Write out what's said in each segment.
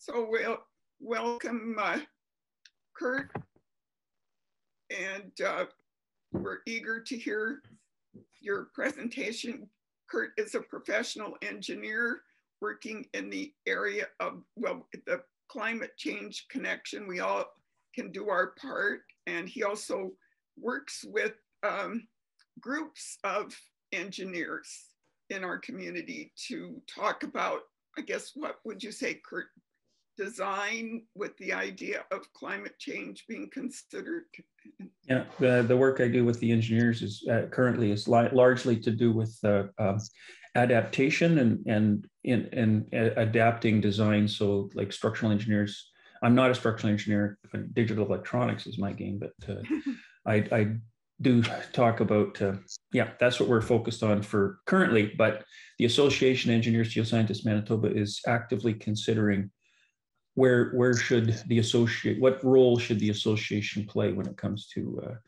So we'll welcome Curt, and we're eager to hear your presentation. Curt is a professional engineer working in the area of, well, the climate change connection. We all can do our part, and he also works with groups of engineers in our community to talk about, I guess, what would you say, Curt? Design with the idea of climate change being considered? Yeah, the work I do with the engineers is currently is largely to do with adaptation and adapting design. So like structural engineers, I'm not a structural engineer, digital electronics is my game, but I do talk about, yeah, that's what we're focused on for currently, but the Association of Engineers Geoscientists Manitoba is actively considering where should the what role should the association play when it comes to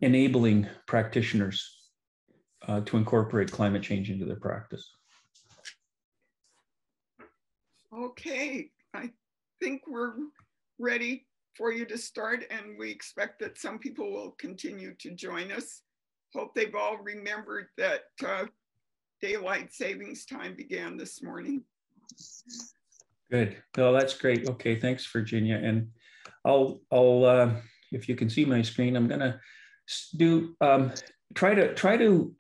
enabling practitioners to incorporate climate change into their practice. Okay, I think we're ready for you to start, and we expect that some people will continue to join us. Hope they've all remembered that daylight savings time began this morning. Good. Oh, that's great. Okay, thanks, Virginia. And I'll if you can see my screen, I'm gonna do try to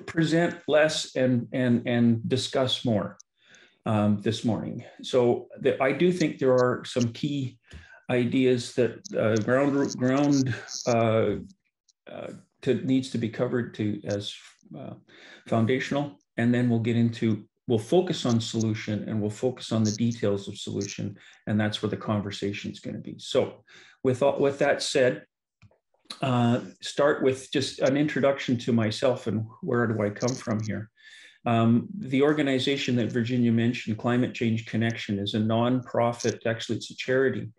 present less and discuss more this morning. So I do think there are some key ideas that needs to be covered as foundational, and then we'll get into. We'll focus on solution and we'll focus on the details of solution, and that's where the conversation is going to be. So with that said, start with just an introduction to myself and where do I come from here. The organization that Virginia mentioned, Climate Change Connection, is a nonprofit, actually it's a charity,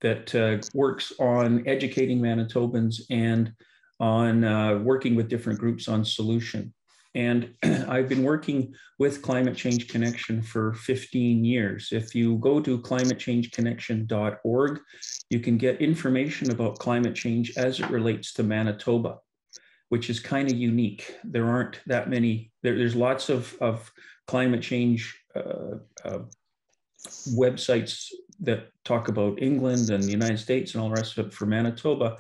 that works on educating Manitobans and on working with different groups on solution. And I've been working with Climate Change Connection for 15 years. If you go to climatechangeconnection.org, you can get information about climate change as it relates to Manitoba, which is kind of unique. There aren't that many, there's lots of climate change websites that talk about England and the United States and all the rest of it. For Manitoba,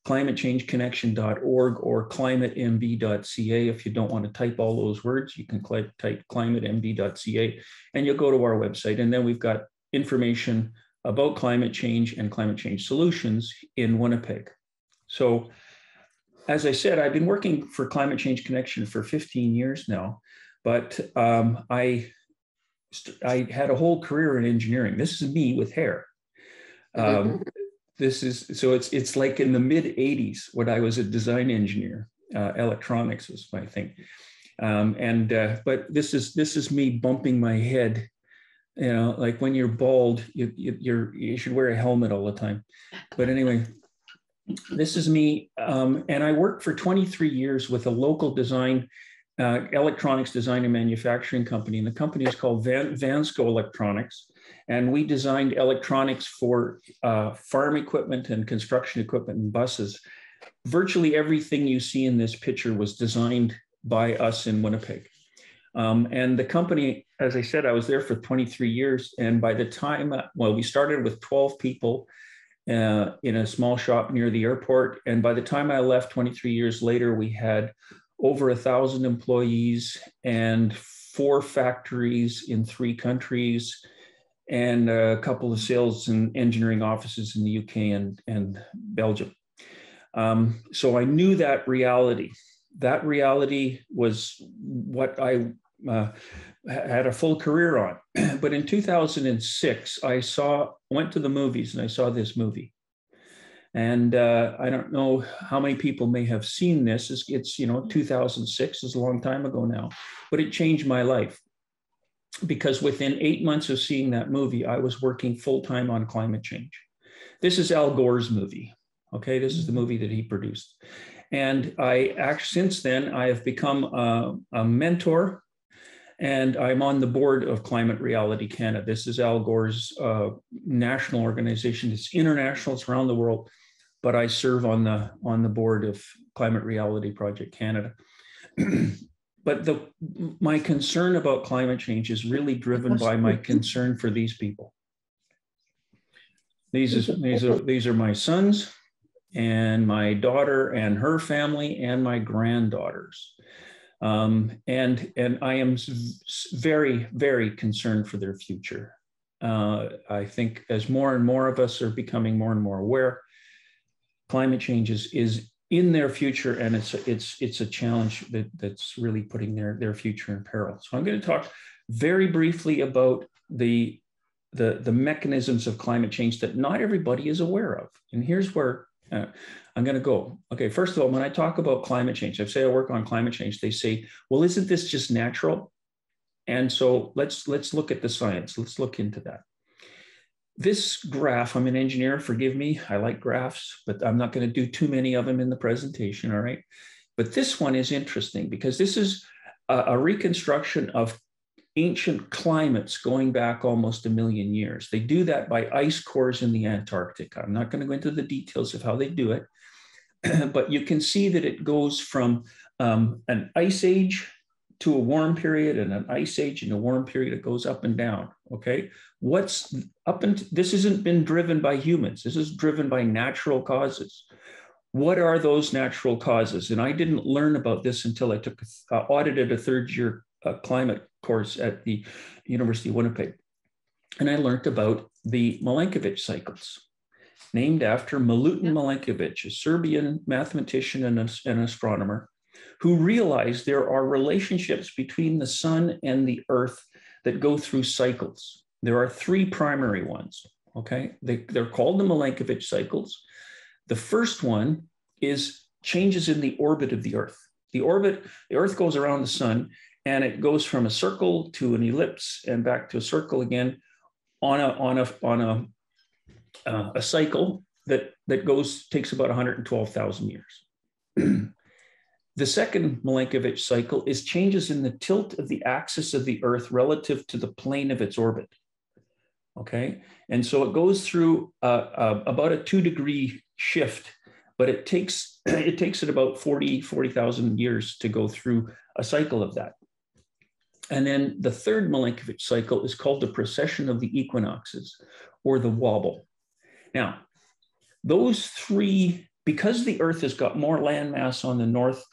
climatechangeconnection.org or climatemb.ca. If you don't want to type all those words, you can type climatemb.ca and you'll go to our website. And then we've got information about climate change and climate change solutions in Winnipeg. So as I said, I've been working for Climate Change Connection for 15 years now, but I had a whole career in engineering. This is me with hair. This is, so it's like in the mid 80s when I was a design engineer. Electronics was my thing. But this is me bumping my head, you know, like when you're bald, you should wear a helmet all the time. But anyway, this is me. And I worked for 23 years with a local design, electronics design and manufacturing company. And the company is called Vansco Electronics. And we designed electronics for farm equipment and construction equipment and buses. Virtually everything you see in this picture was designed by us in Winnipeg. And the company, as I said, I was there for 23 years. And by the time, well, we started with 12 people in a small shop near the airport. And by the time I left 23 years later, we had over 1,000 employees and 4 factories in 3 countries, and a couple of sales and engineering offices in the UK and Belgium. So I knew that reality. That reality was what I had a full career on. But in 2006, I went to the movies and I saw this movie. And I don't know how many people may have seen this. It's 2006 is a long time ago now, but it changed my life. Because within 8 months of seeing that movie, I was working full-time on climate change. This is Al Gore's movie, okay? This is the movie that he produced. And since then, I have become a mentor And I'm on the board of Climate Reality Canada. This is Al Gore's national organization. It's international, it's around the world, but I serve on the board of Climate Reality Project Canada. But my concern about climate change is really driven by my concern for these people. These are my sons and my daughter and her family and my granddaughters. And I am very, very concerned for their future. I think as more and more of us are becoming more and more aware, climate change is in their future, and it's a challenge that's really putting their future in peril. So I'm going to talk very briefly about the mechanisms of climate change that not everybody is aware of. And here's where I'm going to go. Okay, first of all, when I talk about climate change, I say I work on climate change, they say, well, isn't this just natural? And so let's look at the science. Let's look into that. This graph, I'm an engineer, forgive me, I like graphs, but I'm not going to do too many of them in the presentation, all right? But this one is interesting because this is a reconstruction of ancient climates going back almost 1 million years. They do that by ice cores in the Antarctic. I'm not going to go into the details of how they do it, but you can see that it goes from an ice age to a warm period and an ice age and a warm period. It goes up and down, okay? What's up and this hasn't been driven by humans. This is driven by natural causes. What are those natural causes? And I didn't learn about this until I took audited a third-year climate course at the University of Winnipeg. And I learned about the Milankovic cycles, named after Milutin Milankovic, a Serbian mathematician and an astronomer, who realized there are relationships between the sun and the earth that go through cycles. There are 3 primary ones, okay? They're called the Milankovic cycles. The first one is changes in the orbit of the earth. The earth goes around the sun, and it goes from a circle to an ellipse and back to a circle again on a cycle that takes about 112,000 years. The second Milankovic cycle is changes in the tilt of the axis of the Earth relative to the plane of its orbit. Okay, and so it goes through about a 2-degree shift, but it takes it about 40,000 years to go through a cycle of that. And then the third Milankovic cycle is called the Procession of the Equinoxes, or the wobble. Now, those 3, because the Earth has got more landmass on the north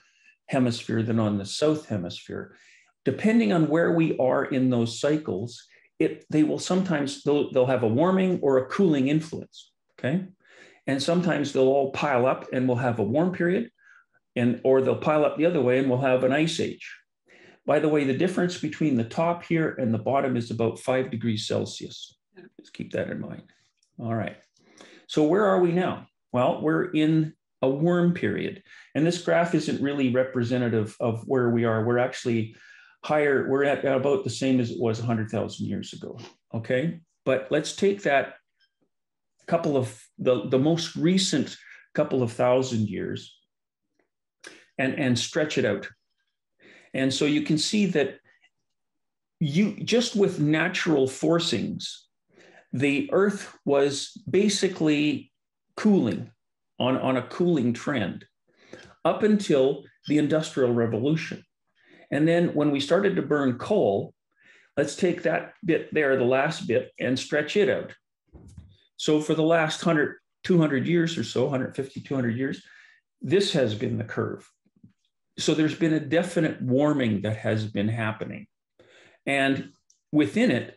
hemisphere than on the south hemisphere, depending on where we are in those cycles, they'll have a warming or a cooling influence, okay? And sometimes they'll all pile up and we'll have a warm period, or they'll pile up the other way and we'll have an ice age. By the way, the difference between the top here and the bottom is about 5 degrees Celsius. Just keep that in mind. All right. So where are we now? Well, we're in a warm period. And this graph isn't really representative of where we are. We're actually higher. We're at about the same as it was 100,000 years ago. Okay. But let's take that couple of the most recent couple of thousand years and stretch it out. And so you can see that just with natural forcings, the Earth was basically cooling on a cooling trend up until the Industrial Revolution. And then when we started to burn coal, let's take that bit there, the last bit, and stretch it out. So for the last 200 years or so, 150, 200 years, this has been the curve. So there's been a definite warming that has been happening. And within it,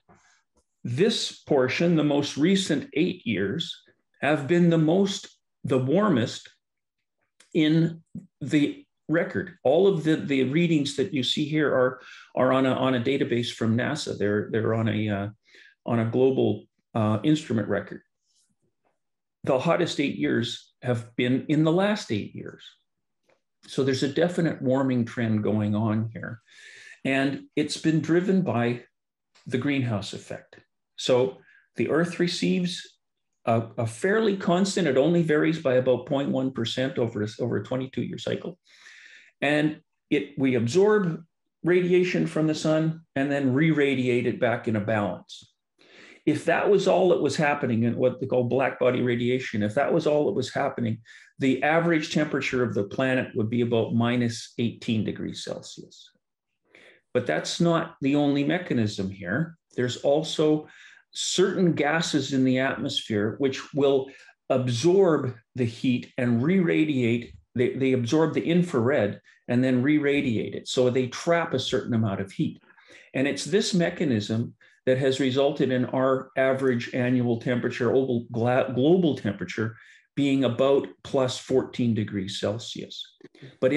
this portion, the most recent 8 years, have been the warmest in the record. All of the readings that you see here are on a database from NASA. They're on a global instrument record. The hottest 8 years have been in the last 8 years. So there's a definite warming trend going on here. And it's been driven by the greenhouse effect. So the Earth receives a fairly constant, it only varies by about 0.1% over a 22-year cycle. And we absorb radiation from the sun and then re-radiate it back in a balance. If that was all that was happening in what they call black body radiation, if that was all that was happening, the average temperature of the planet would be about minus 18 degrees Celsius. But that's not the only mechanism here. There's also certain gases in the atmosphere which will absorb the heat and re-radiate. They absorb the infrared and then re-radiate it. So they trap a certain amount of heat. And it's this mechanism that has resulted in our average annual temperature, global temperature, being about plus 14 degrees Celsius. But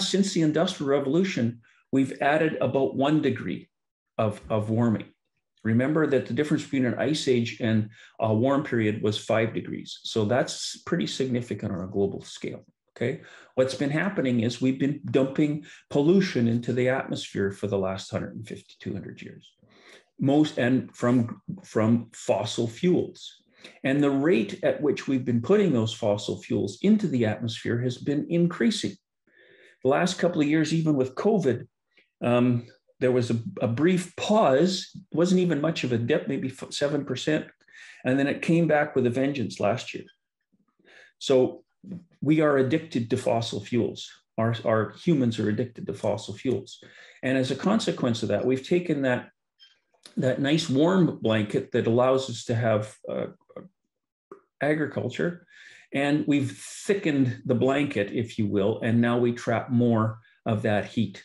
since the Industrial Revolution, we've added about 1 degree of warming. Remember that the difference between an ice age and a warm period was 5 degrees. So that's pretty significant on a global scale. Okay, what's been happening is we've been dumping pollution into the atmosphere for the last 150, 200 years, and from fossil fuels. And the rate at which we've been putting those fossil fuels into the atmosphere has been increasing. The last couple of years, even with COVID, there was a brief pause. It wasn't even much of a dip, maybe 7%. And then it came back with a vengeance last year. So we are addicted to fossil fuels. Our humans are addicted to fossil fuels. And as a consequence of that, we've taken that nice warm blanket that allows us to have agriculture, and we've thickened the blanket, if you will, and now we trap more of that heat.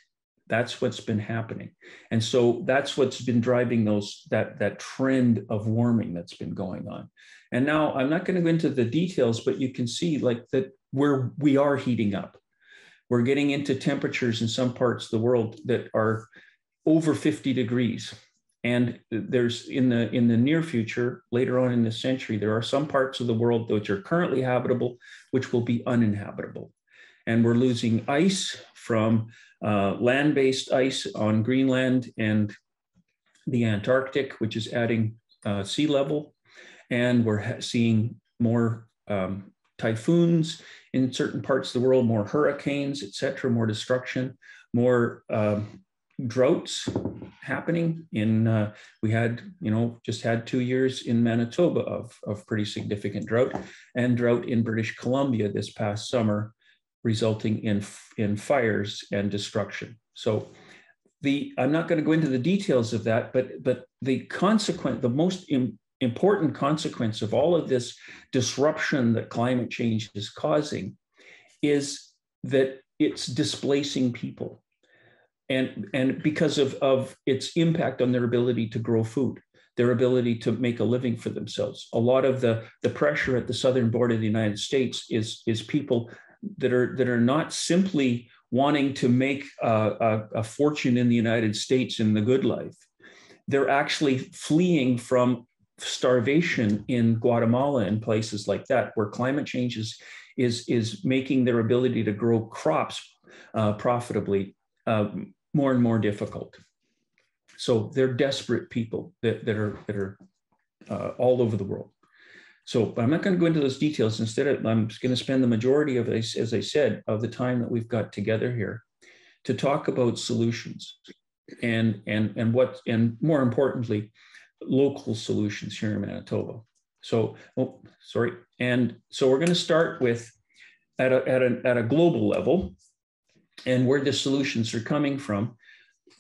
That's what's been happening. And so that's what's been driving that trend of warming that's been going on. And now I'm not going to go into the details, but you can see like that we are heating up. We're getting into temperatures in some parts of the world that are over 50 degrees. And there's in the near future, later on in this century, there are some parts of the world which are currently habitable, which will be uninhabitable. And we're losing ice from land-based ice on Greenland and the Antarctic, which is adding sea level. And we're seeing more typhoons in certain parts of the world, more hurricanes, et cetera, more destruction, more droughts happening in, we had, just had 2 years in Manitoba of pretty significant drought, and drought in British Columbia this past summer, resulting in fires and destruction. So I'm not going to go into the details of that, but the most important consequence of all of this disruption that climate change is causing is that it's displacing people. And because of its impact on their ability to grow food, their ability to make a living for themselves. A lot of the pressure at the southern border of the United States is people that are not simply wanting to make a fortune in the United States in the good life. They're actually fleeing from starvation in Guatemala and places like that, where climate change is making their ability to grow crops profitably more and more difficult. So they're desperate people that are all over the world. So I'm not going to go into those details. Instead, I'm just going to spend the majority of, as I said, of the time that we've got together here to talk about solutions and more importantly, local solutions here in Manitoba. So, and so we're going to start with at a global level, and where the solutions are coming from.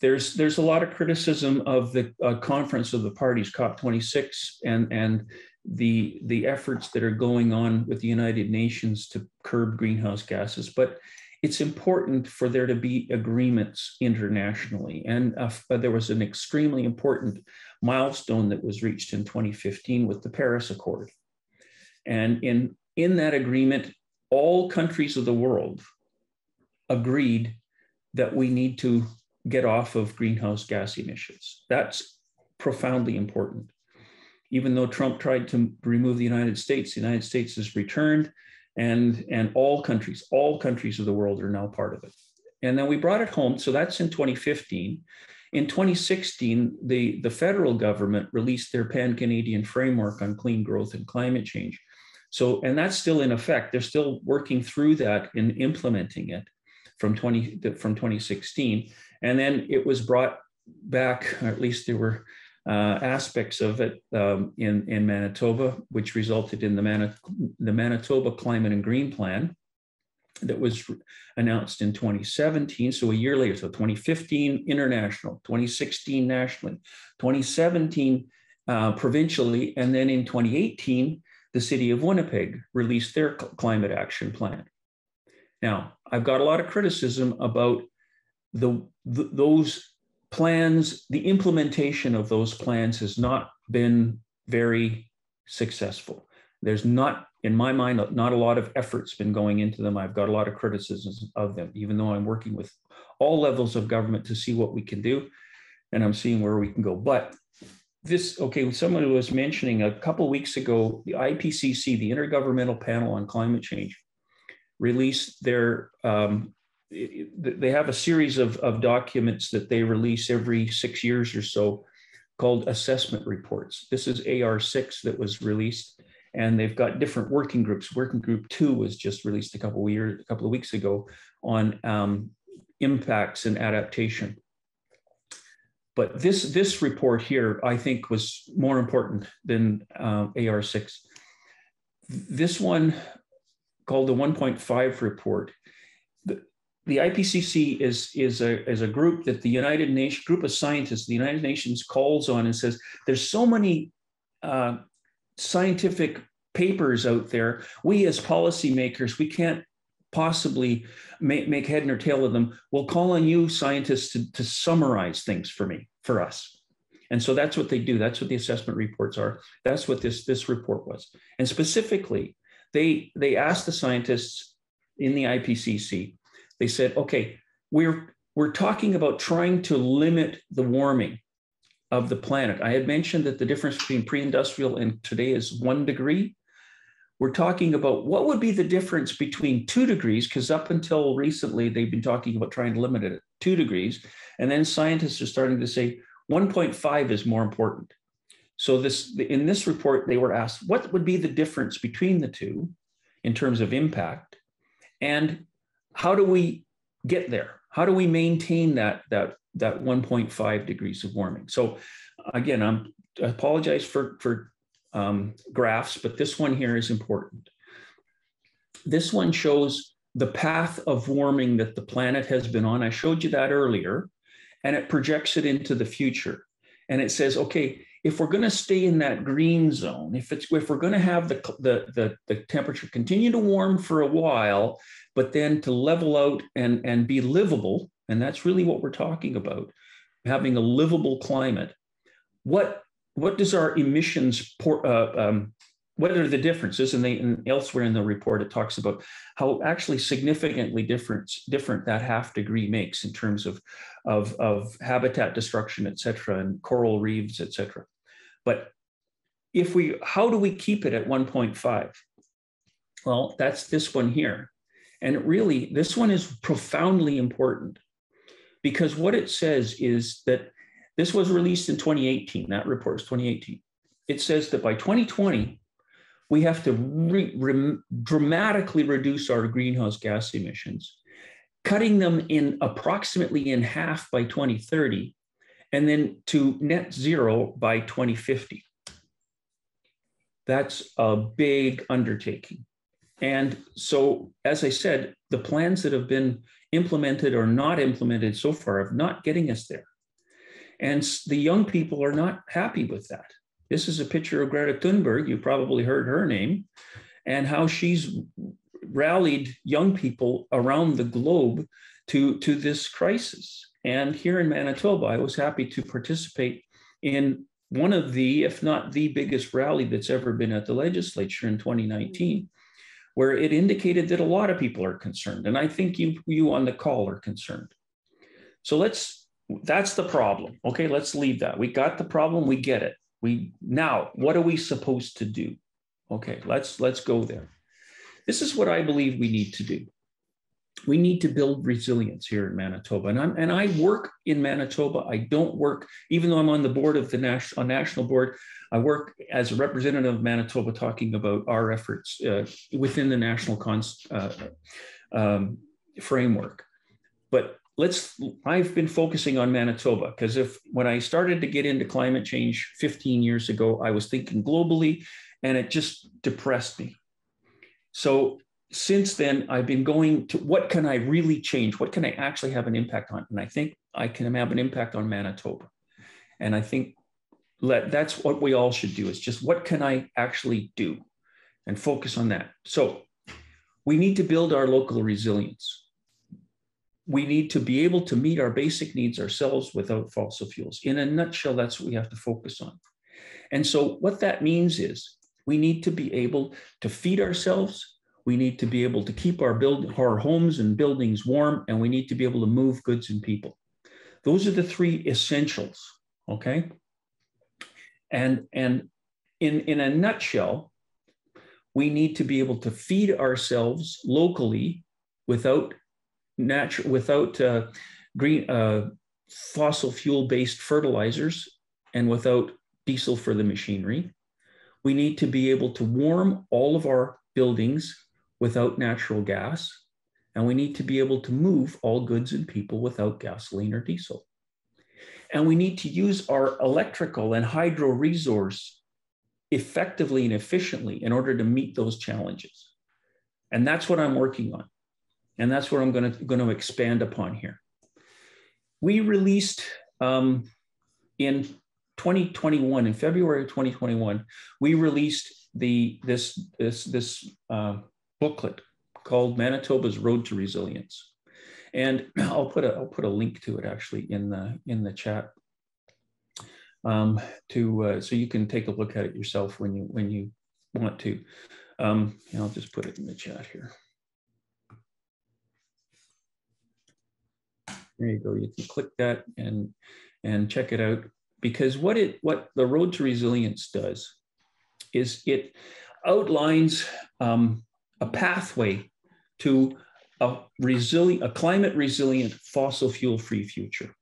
There's a lot of criticism of the Conference of the Parties, COP26, and the efforts that are going on with the United Nations to curb greenhouse gases. But it's important for there to be agreements internationally. And there was an extremely important milestone that was reached in 2015 with the Paris Accord. And in that agreement, all countries of the world agreed that we need to get off of greenhouse gas emissions. That's profoundly important. Even though Trump tried to remove the United States has returned, and all countries of the world are now part of it. And then we brought it home. So that's in 2015. In 2016, the federal government released their Pan-Canadian Framework on Clean Growth and Climate Change. So, and that's still in effect. They're still working through that and implementing it. from 2016. And then it was brought back, or at least there were aspects of it in Manitoba, which resulted in the Manitoba Climate and Green Plan that was announced in 2017. So a year later, so 2015 international, 2016 nationally, 2017 provincially, and then in 2018, the city of Winnipeg released their climate action plan. Now, I've got a lot of criticism about those plans. The implementation of those plans has not been very successful. There's not, in my mind, not a lot of effort's been going into them. I've got a lot of criticisms of them, even though I'm working with all levels of government to see what we can do, and I'm seeing where we can go. But this, okay, someone was mentioning a couple of weeks ago, the IPCC, the Intergovernmental Panel on Climate Change, released their, they have a series of documents that they release every 6 years or so called assessment reports. This is AR6 that was released, and they've got different working groups. Working Group 2 was just released a couple of weeks ago on impacts and adaptation. But this report here, I think, was more important than AR6. This one, called the 1.5 report, the IPCC is a group that the United Nations, group of scientists, the United Nations calls on and says, there's so many scientific papers out there, we as policymakers, we can't possibly make head nor tail of them. We'll call on you scientists to summarize things for us. And so that's what they do. That's what the assessment reports are. That's what this report was. And specifically, they asked the scientists in the IPCC, they said, okay, we're talking about trying to limit the warming of the planet. I had mentioned that the difference between pre-industrial and today is 1 degree. We're talking about what would be the difference between 2 degrees, because up until recently, they've been talking about trying to limit it at 2 degrees. And then scientists are starting to say 1.5 is more important. So in this report, they were asked, what would be the difference between the two in terms of impact? And how do we get there? How do we maintain that 1.5 degrees of warming? So again, I apologize for graphs, but this one here is important. This one shows the path of warming that the planet has been on. I showed you that earlier, and it projects it into the future. And it says, okay, if we're going to stay in that green zone, if we're going to have the temperature continue to warm for a while, but then to level out and be livable, and that's really what we're talking about, having a livable climate, what does our emissions, what are the differences? And elsewhere in the report, it talks about how actually significantly different that half degree makes in terms of habitat destruction, et cetera, and coral reefs, et cetera. But how do we keep it at 1.5? Well, that's this one here. And really, this one is profoundly important, because what it says is that this was released in 2018. That report is 2018. It says that by 2020, we have to dramatically reduce our greenhouse gas emissions, cutting them in approximately in half by 2030, and then to net zero by 2050. That's a big undertaking. And so, as I said, the plans that have been implemented or not implemented so far are not getting us there. And the young people are not happy with that. This is a picture of Greta Thunberg. You probably heard her name, and how she's rallied young people around the globe to this crisis. And here in Manitoba, I was happy to participate in one of the, if not the biggest rally that's ever been at the legislature in 2019, where it indicated that a lot of people are concerned. And I think you on the call are concerned. So that's the problem. Okay, let's leave that. We got the problem, we get it. Now, what are we supposed to do? Okay, let's go there. This is what I believe we need to do. We need to build resilience here in Manitoba. And I work in Manitoba. I don't work, even though I'm on the board of the national board, I work as a representative of Manitoba talking about our efforts within the national framework. But I've been focusing on Manitoba because when I started to get into climate change 15 years ago, I was thinking globally and it just depressed me. So since then, I've been going to what can I really change? What can I actually have an impact on? And I think I can have an impact on Manitoba. And I think that's what we all should do, is just what can I actually do and focus on that. So we need to build our local resilience. We need to be able to meet our basic needs ourselves without fossil fuels. In a nutshell, that's what we have to focus on. And so what that means is we need to be able to feed ourselves. We need to be able to keep our homes and buildings warm, and we need to be able to move goods and people. Those are the three essentials, okay? And in a nutshell, we need to be able to feed ourselves locally without fossil fuel-based fertilizers and without diesel for the machinery. We need to be able to warm all of our buildings without natural gas, and we need to be able to move all goods and people without gasoline or diesel. And we need to use our electrical and hydro resource effectively and efficiently in order to meet those challenges. And that's what I'm working on. And that's what I'm going to expand upon here. We released in 2021, in February of 2021, we released this booklet called Manitoba's Road to Resilience. And I'll put a link to it actually in the chat so you can take a look at it yourself when you want to. I'll just put it in the chat here. There you go. You can click that and check it out, because what the Road to Resilience does is it outlines a pathway to a climate resilient, fossil fuel free future.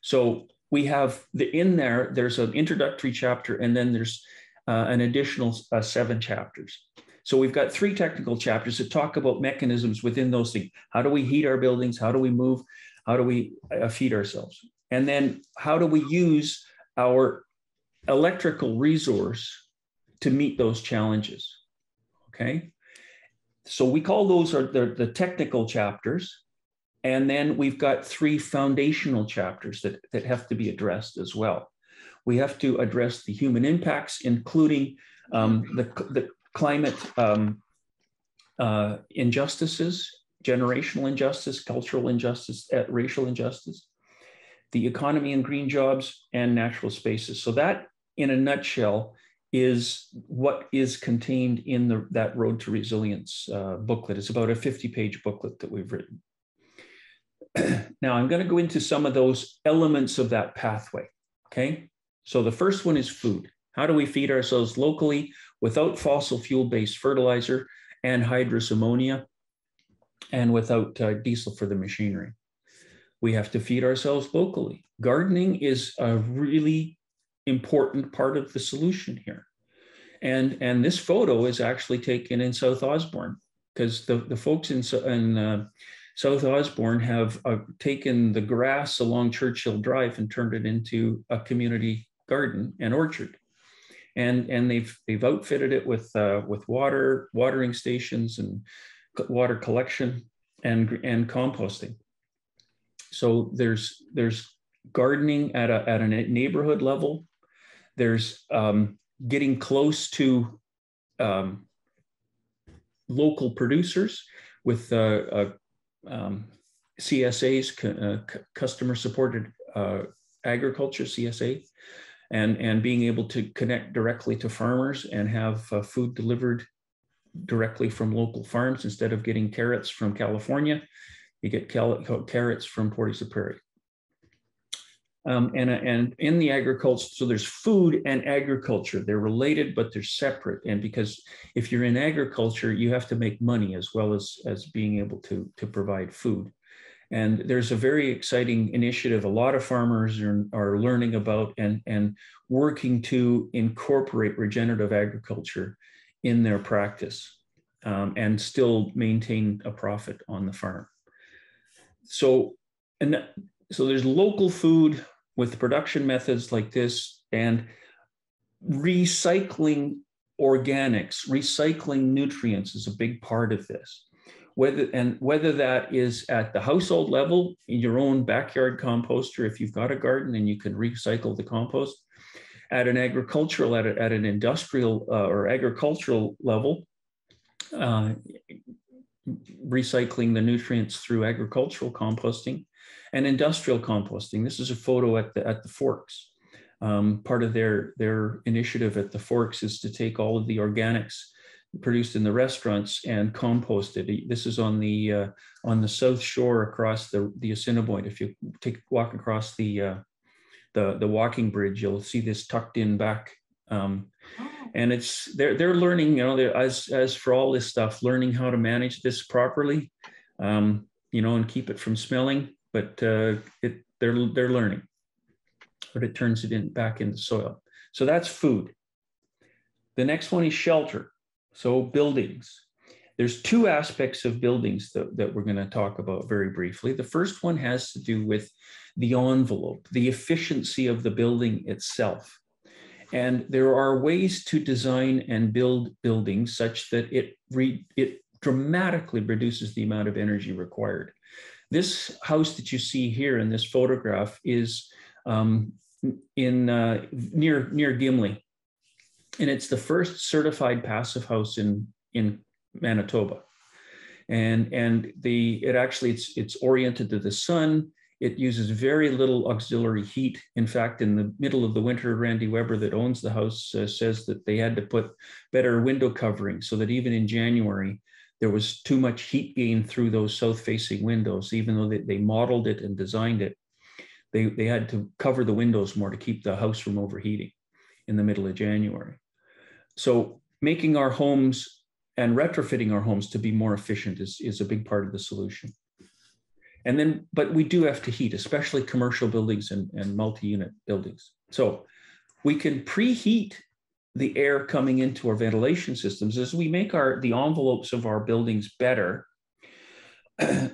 So we have there's an introductory chapter, and then there's an additional 7 chapters. So we've got 3 technical chapters that talk about mechanisms within those things. How do we heat our buildings? How do we move? How do we feed ourselves? And then how do we use our electrical resource to meet those challenges? Okay. So we call those the technical chapters. And then we've got 3 foundational chapters that have to be addressed as well. We have to address the human impacts, including the climate injustices, generational injustice, cultural injustice, racial injustice, the economy and green jobs, and natural spaces. So that, in a nutshell, is what is contained in that Road to Resilience booklet. It's about a 50-page booklet that we've written. Now, I'm going to go into some of those elements of that pathway, okay? So the first one is food. How do we feed ourselves locally without fossil fuel-based fertilizer, anhydrous ammonia, and without diesel for the machinery? We have to feed ourselves locally. Gardening is a really important part of the solution here. And this photo is actually taken in South Osborne, because the folks in South Osborne have taken the grass along Churchill Drive and turned it into a community garden and orchard. And they've outfitted it with watering stations and water collection and composting. So there's gardening at a neighborhood level. There's getting close to local producers with CSAs, customer supported agriculture, CSA, and being able to connect directly to farmers and have food delivered directly from local farms. Instead of getting carrots from California, you get carrots from Port-au-Prairie. And in the agriculture, so there's food and agriculture. They're related, but they're separate. And because if you're in agriculture, you have to make money as well as being able to provide food. And there's a very exciting initiative a lot of farmers are learning about and working to incorporate regenerative agriculture in their practice and still maintain a profit on the farm. So And so there's local food with production methods like this, and recycling organics, recycling nutrients is a big part of this. Whether that is at the household level, in your own backyard composter, if you've got a garden and you can recycle the compost, at an agricultural, at an industrial or agricultural level, recycling the nutrients through agricultural composting, and industrial composting. This is a photo at the Forks. Part of their initiative at the Forks is to take all of the organics produced in the restaurants and compost it. This is on the south shore across the Assiniboine. If you walk across the walking bridge, you'll see this tucked in back. And they're learning, you know, as for all this stuff, learning how to manage this properly, you know, and keep it from smelling. But they're learning. But it turns it back into soil. So that's food. The next one is shelter. So buildings. There's two aspects of buildings that we're going to talk about very briefly. The first one has to do with the envelope, the efficiency of the building itself. And there are ways to design and build buildings such that it dramatically reduces the amount of energy required. This house that you see here in this photograph is near Gimli, and it's the first certified passive house in Manitoba, and it's oriented to the sun. It uses very little auxiliary heat. In fact, in the middle of the winter, Randy Weber, that owns the house, says that they had to put better window covering so that even in January there was too much heat gain through those south-facing windows. Even though they modeled it and designed it, they had to cover the windows more to keep the house from overheating in the middle of January. So making our homes and retrofitting our homes to be more efficient is a big part of the solution. And then, but we do have to heat, especially commercial buildings and multi-unit buildings. So we can preheat the air coming into our ventilation systems as we make the envelopes of our buildings better.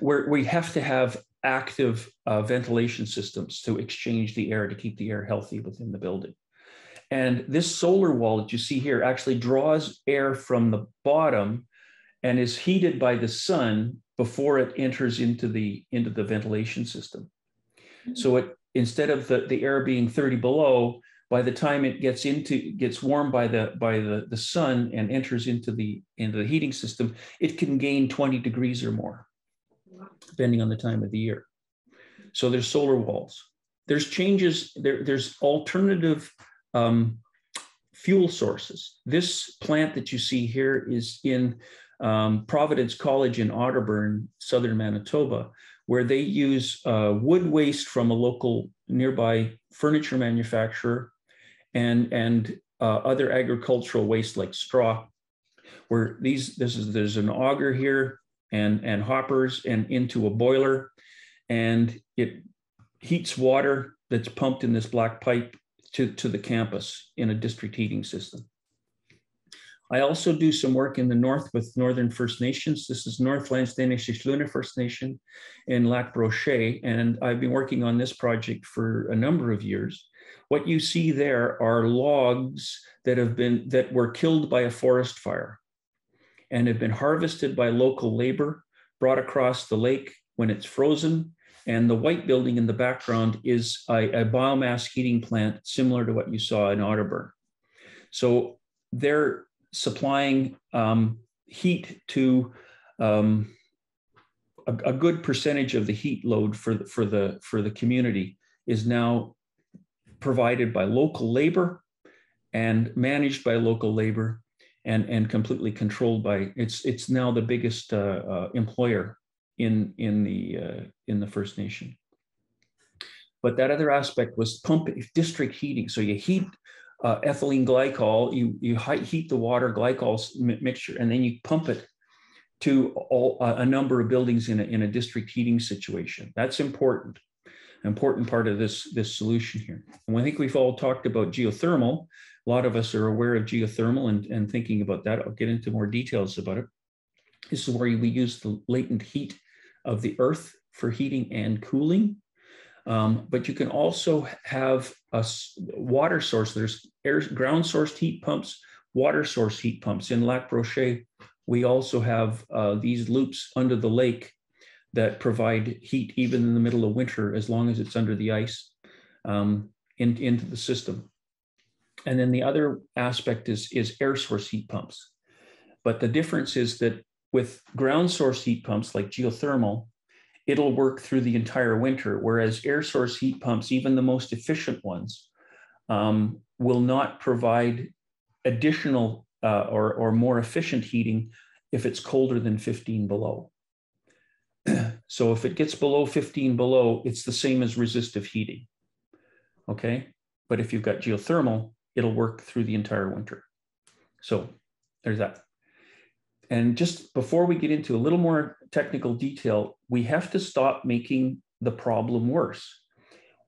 Where we have to have active ventilation systems to exchange the air, to keep the air healthy within the building. And this solar wall that you see here actually draws air from the bottom and is heated by the sun before it enters into the ventilation system. So instead of the air being 30 below, by the time it gets warmed by the sun and enters into the heating system, it can gain 20 degrees or more, depending on the time of the year. So there's solar walls. There's changes. There's alternative fuel sources. This plant that you see here is in Providence College in Otterburn, southern Manitoba, where they use wood waste from a local nearby furniture manufacturer and other agricultural waste like straw, where there's an auger here and hoppers and into a boiler, and it heats water that's pumped in this black pipe to the campus in a district heating system. I also do some work in the north with Northern First Nations. This is Northlands-Danish-Luna First Nation in Lac Brochet, and I've been working on this project for a number of years. What you see there are logs that were killed by a forest fire and have been harvested by local labor, brought across the lake when it's frozen. And the white building in the background is a biomass heating plant similar to what you saw in Otterburn. So they're supplying heat to a good percentage of the heat load for the community is now provided by local labor and managed by local labor and completely controlled by it's now the biggest employer in the First Nation. But that other aspect was district heating. So you heat ethylene glycol, you heat the water glycol mixture, and then you pump it to a number of buildings in a district heating situation. That's important part of this solution here. And I think we've all talked about geothermal. A lot of us are aware of geothermal and thinking about that. I'll get into more details about it. This is where we use the latent heat of the earth for heating and cooling. But you can also have a water source. There's ground sourced heat pumps, water source heat pumps. In Lac Brochet, we also have these loops under the lake that provide heat even in the middle of winter, as long as it's under the ice, into the system. And then the other aspect is air source heat pumps. But the difference is that with ground source heat pumps like geothermal, it'll work through the entire winter, whereas air source heat pumps, even the most efficient ones, will not provide additional or more efficient heating if it's colder than 15 below. So if it gets below 15 below, it's the same as resistive heating, okay? But if you've got geothermal, it'll work through the entire winter. So there's that. And just before we get into a little more technical detail, we have to stop making the problem worse.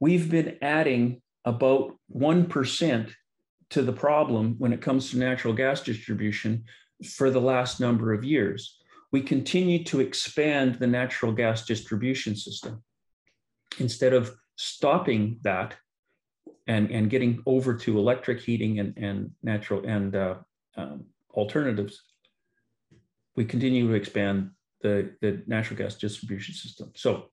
We've been adding about 1% to the problem when it comes to natural gas distribution for the last number of years. We continue to expand the natural gas distribution system instead of stopping that and getting over to electric heating and natural and alternatives. We continue to expand the natural gas distribution system. So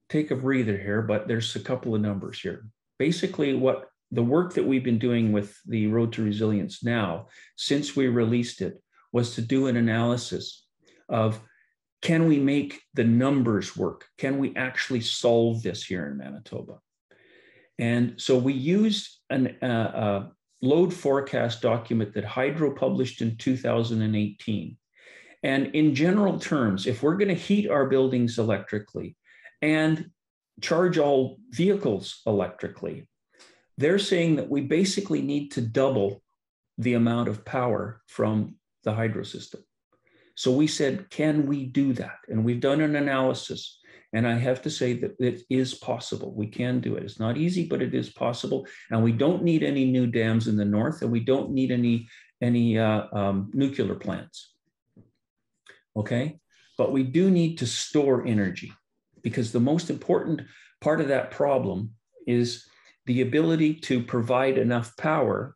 take a breather here, but there's a couple of numbers here. Basically, what the work that we've been doing with the Road to Resilience now, since we released it, was to do an analysis of, can we make the numbers work? Can we actually solve this here in Manitoba? And so we used a load forecast document that Hydro published in 2018. And in general terms, if we're going to heat our buildings electrically and charge all vehicles electrically, they're saying that we basically need to double the amount of power from the hydro system. So we said, can we do that? And we've done an analysis. And I have to say that it is possible. We can do it. It's not easy, but it is possible. And we don't need any new dams in the north, and we don't need any nuclear plants. Okay? But we do need to store energy, because the most important part of that problem is the ability to provide enough power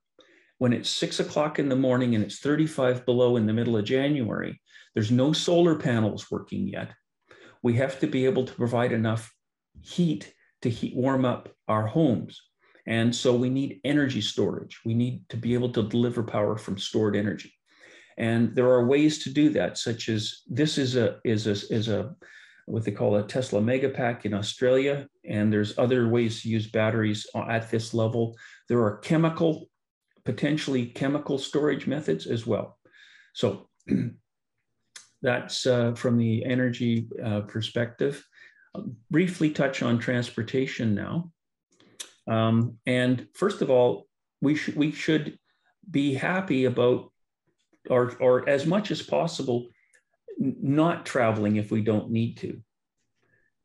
when it's 6 o'clock in the morning and it's 35 below in the middle of January. There's no solar panels working yet. We have to be able to provide enough heat to warm up our homes. And so we need energy storage. We need to be able to deliver power from stored energy. And there are ways to do that, such as this is a what they call a Tesla Megapack in Australia. And there's other ways to use batteries at this level. There are potentially chemical storage methods as well. So that's from the energy perspective. I'll briefly touch on transportation now. And first of all, we should be happy about, or as much as possible, not traveling if we don't need to.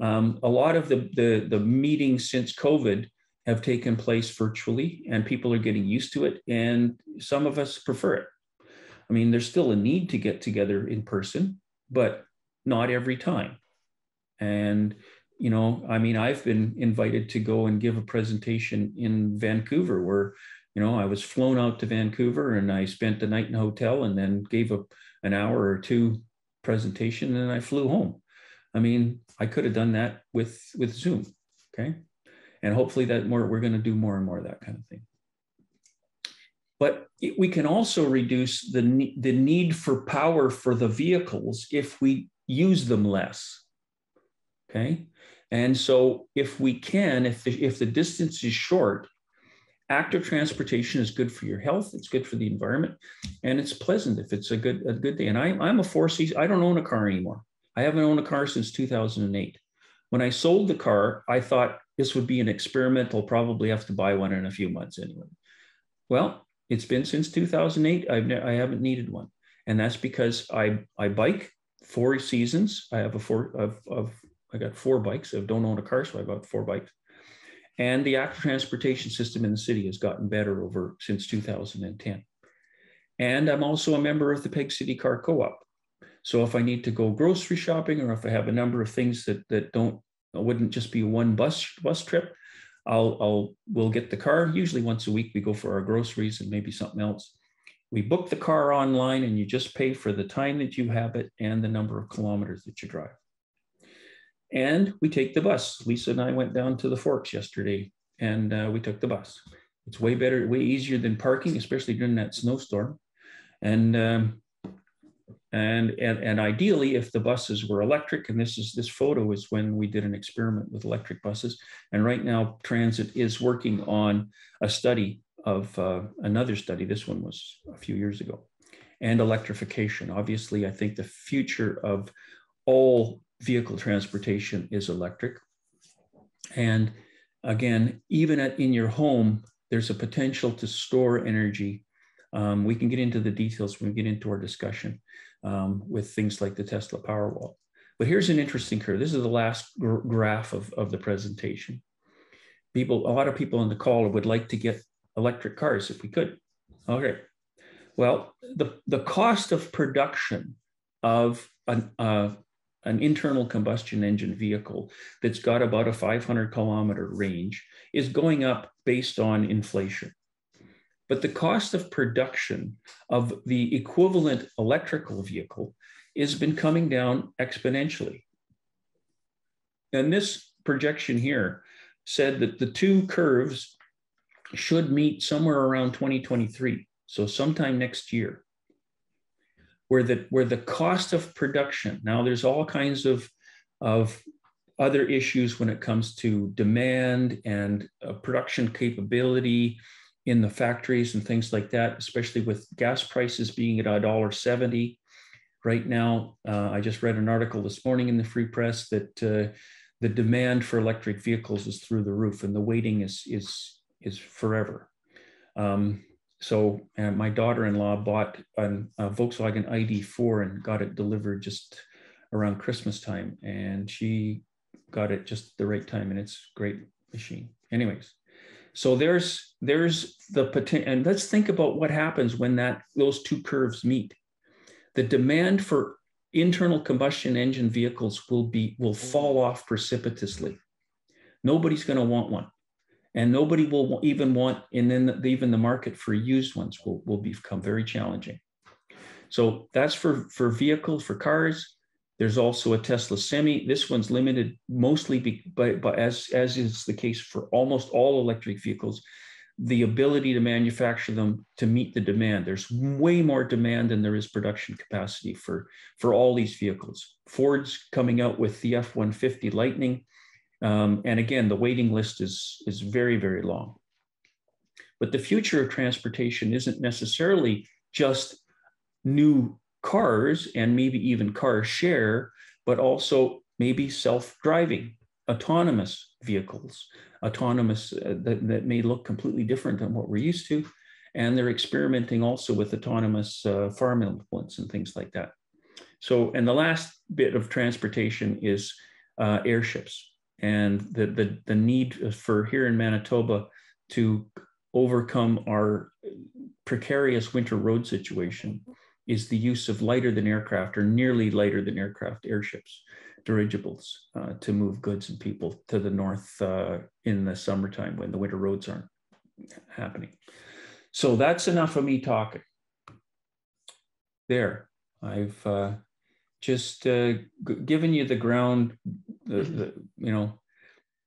A lot of the meetings since COVID have taken place virtually, and people are getting used to it, and some of us prefer it. I mean, there's still a need to get together in person, but not every time. And, you know, I mean, I've been invited to go and give a presentation in Vancouver where, you know, I was flown out to Vancouver and I spent the night in a hotel and then gave an hour or two presentation and I flew home. I mean, I could have done that with Zoom, okay? And hopefully we're going to do more and more of that kind of thing. But we can also reduce the need for power for the vehicles if we use them less, okay? And so if we can, if the distance is short, active transportation is good for your health, it's good for the environment, and it's pleasant if it's a good day. And I'm a four-season, I don't own a car anymore. I haven't owned a car since 2008. When I sold the car, I thought this would be an experimental, probably have to buy one in a few months anyway. Well, it's been since 2008. I haven't needed one. And that's because I bike 4 seasons. I have I got 4 bikes. I don't own a car, so I got 4 bikes. And the active transportation system in the city has gotten better since 2010. And I'm also a member of the Peg City Car Co-op. So if I need to go grocery shopping, or if I have a number of things that wouldn't just be one bus trip, we'll get the car. Usually once a week we go for our groceries and maybe something else. We book the car online, and you just pay for the time that you have it and the number of kilometers that you drive. And we take the bus. Lisa and I went down to the Forks yesterday, and we took the bus. It's way better, way easier than parking, especially during that snowstorm. And ideally, if the buses were electric, and this photo is when we did an experiment with electric buses. And right now, Transit is working on a study of another study. This one was a few years ago, and electrification. Obviously, I think the future of all vehicle transportation is electric. And again, even in your home, there's a potential to store energy. We can get into the details when we get into our discussion with things like the Tesla Powerwall. But here's an interesting curve. This is the last graph of the presentation. A lot of people on the call would like to get electric cars if we could. Okay. Well, the cost of production of an internal combustion engine vehicle that's got about a 500 kilometer range is going up based on inflation. But the cost of production of the equivalent electrical vehicle has been coming down exponentially. And this projection here said that the two curves should meet somewhere around 2023, so sometime next year, where the cost of production, now there's all kinds of other issues when it comes to demand and production capability in the factories and things like that, especially with gas prices being at $1.70 right now. I just read an article this morning in the Free Press that the demand for electric vehicles is through the roof, and the waiting is forever. So my daughter-in-law bought a Volkswagen ID4 and got it delivered just around Christmas time, and she got it just the right time, and it's a great machine. Anyways, so there's the potential, and let's think about what happens when those two curves meet. The demand for internal combustion engine vehicles will fall off precipitously. Nobody's going to want one. And nobody will even want, and then even the market for used ones will become very challenging. So that's for vehicles, for cars. There's also a Tesla Semi. This one's limited mostly but as is the case for almost all electric vehicles, the ability to manufacture them to meet the demand. There's way more demand than there is production capacity for all these vehicles. Ford's coming out with the F-150 Lightning. And again, the waiting list is very, very long. But the future of transportation isn't necessarily just new cars and maybe even car share, but also maybe self-driving, autonomous vehicles, that may look completely different than what we're used to. And they're experimenting also with autonomous farm implements and things like that. So, and the last bit of transportation is airships. And the need for here in Manitoba to overcome our precarious winter road situation is the use of lighter than aircraft, or nearly lighter than aircraft, airships, dirigibles, to move goods and people to the north in the summertime when the winter roads aren't happening. So that's enough of me talking. There, I've just given you the ground,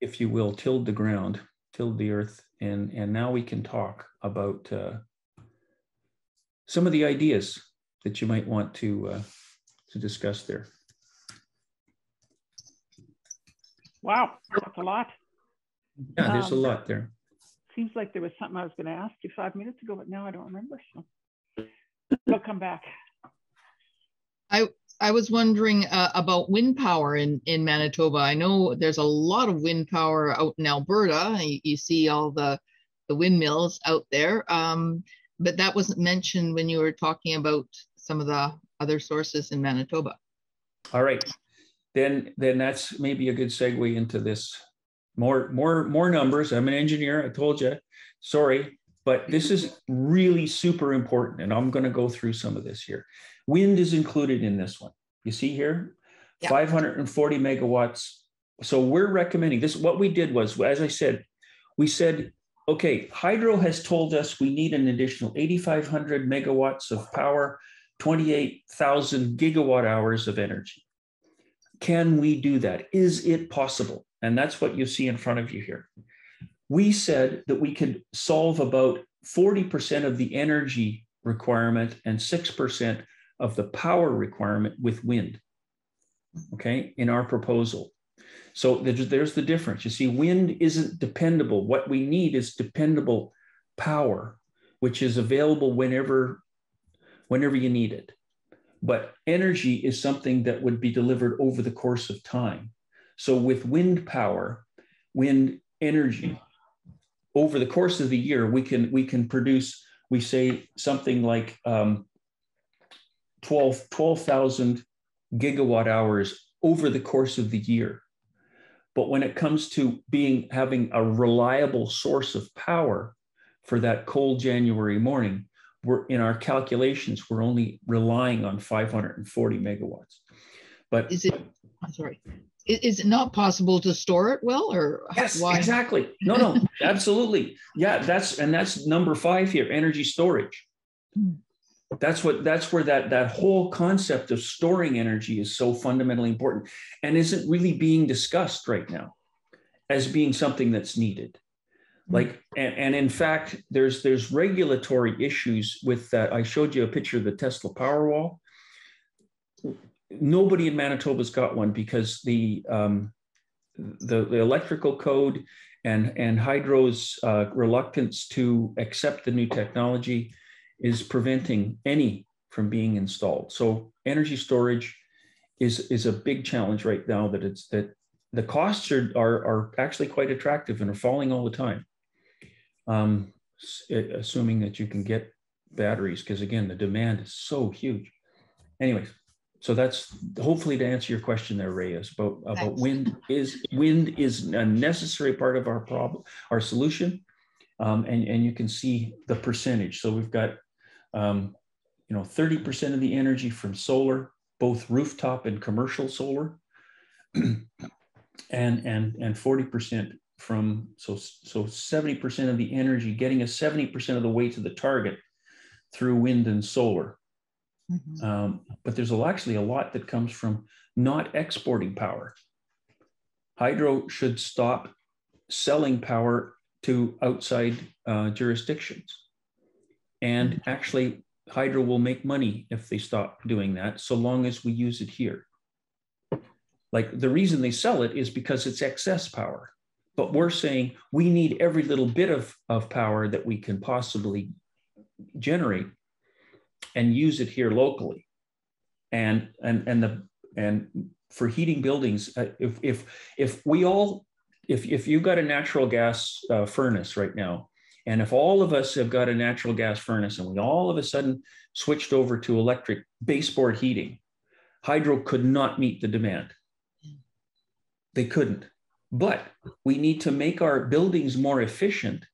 if you will, tilled the ground, tilled the earth, and now we can talk about some of the ideas that you might want to discuss there. Wow, that's a lot. Yeah, there's a lot there. Seems like there was something I was going to ask you 5 minutes ago, but now I don't remember. So I'll come back. I was wondering about wind power in Manitoba. I know there's a lot of wind power out in Alberta. You see all the windmills out there, but that wasn't mentioned when you were talking about some of the other sources in Manitoba. All right, then that's maybe a good segue into this. More numbers. I'm an engineer, I told you. Sorry, but this is really super important, and I'm going to go through some of this here. Wind is included in this one. You see here, Yeah. 540 megawatts. So we're recommending this. What we did was, as I said, we said, okay, hydro has told us we need an additional 8,500 megawatts of power, 28,000 gigawatt hours of energy. Can we do that? Is it possible? And that's what you see in front of you here. We said that we could solve about 40% of the energy requirement and 6% of the power requirement with wind, okay, in our proposal. So there's the difference. You see, wind isn't dependable. What we need is dependable power, which is available whenever you need it. But energy is something that would be delivered over the course of time. So with wind power, wind energy, over the course of the year, we can produce, we say something like 12,000 gigawatt hours over the course of the year. But when it comes to having a reliable source of power for that cold January morning, we're in our calculations, we're only relying on 540 megawatts. But is it not possible to store it well, or yes, why? Exactly. No, absolutely. Yeah, that's number 5 here, energy storage. That's where that whole concept of storing energy is so fundamentally important and isn't really being discussed right now as being something that's needed. Like, and in fact, there's regulatory issues with that. I showed you a picture of the Tesla Powerwall. Nobody in Manitoba's got one because the electrical code and hydro's reluctance to accept the new technology is preventing any from being installed. So energy storage is a big challenge right now. That the costs are actually quite attractive and are falling all the time. Assuming that you can get batteries, because again, the demand is so huge. Anyways, so that's hopefully to answer your question there, Reyes, about wind is a necessary part of our problem, our solution. And you can see the percentage. So we've got 30% of the energy from solar, both rooftop and commercial solar, and 40% from, so 70% of the energy, getting us 70% of the way to the target through wind and solar. But there's actually a lot that comes from not exporting power. Hydro should stop selling power to outside jurisdictions. And actually, hydro will make money if they stop doing that, so long as we use it here. Like, the reason they sell it is because it's excess power. But we're saying we need every little bit of power that we can possibly generate and use it here locally. And for heating buildings, if you've got a natural gas furnace right now, and if all of us have got a natural gas furnace and we all of a sudden switched over to electric baseboard heating, hydro could not meet the demand. They couldn't. But we need to make our buildings more efficient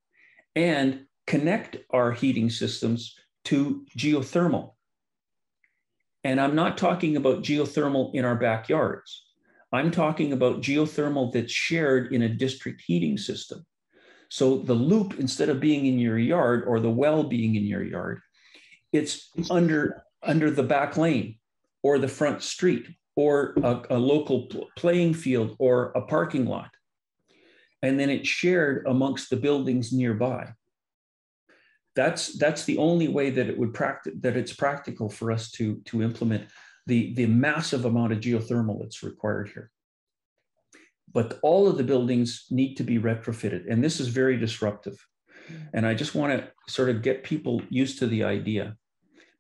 and connect our heating systems to geothermal. And I'm not talking about geothermal in our backyards. I'm talking about geothermal that's shared in a district heating system. So the loop, instead of being in your yard or the well being in your yard, it's under the back lane or the front street or a local playing field or a parking lot. And then it's shared amongst the buildings nearby. That's the only way that it's practical for us to implement the massive amount of geothermal that's required here. But all of the buildings need to be retrofitted, and this is very disruptive. And I just want to sort of get people used to the idea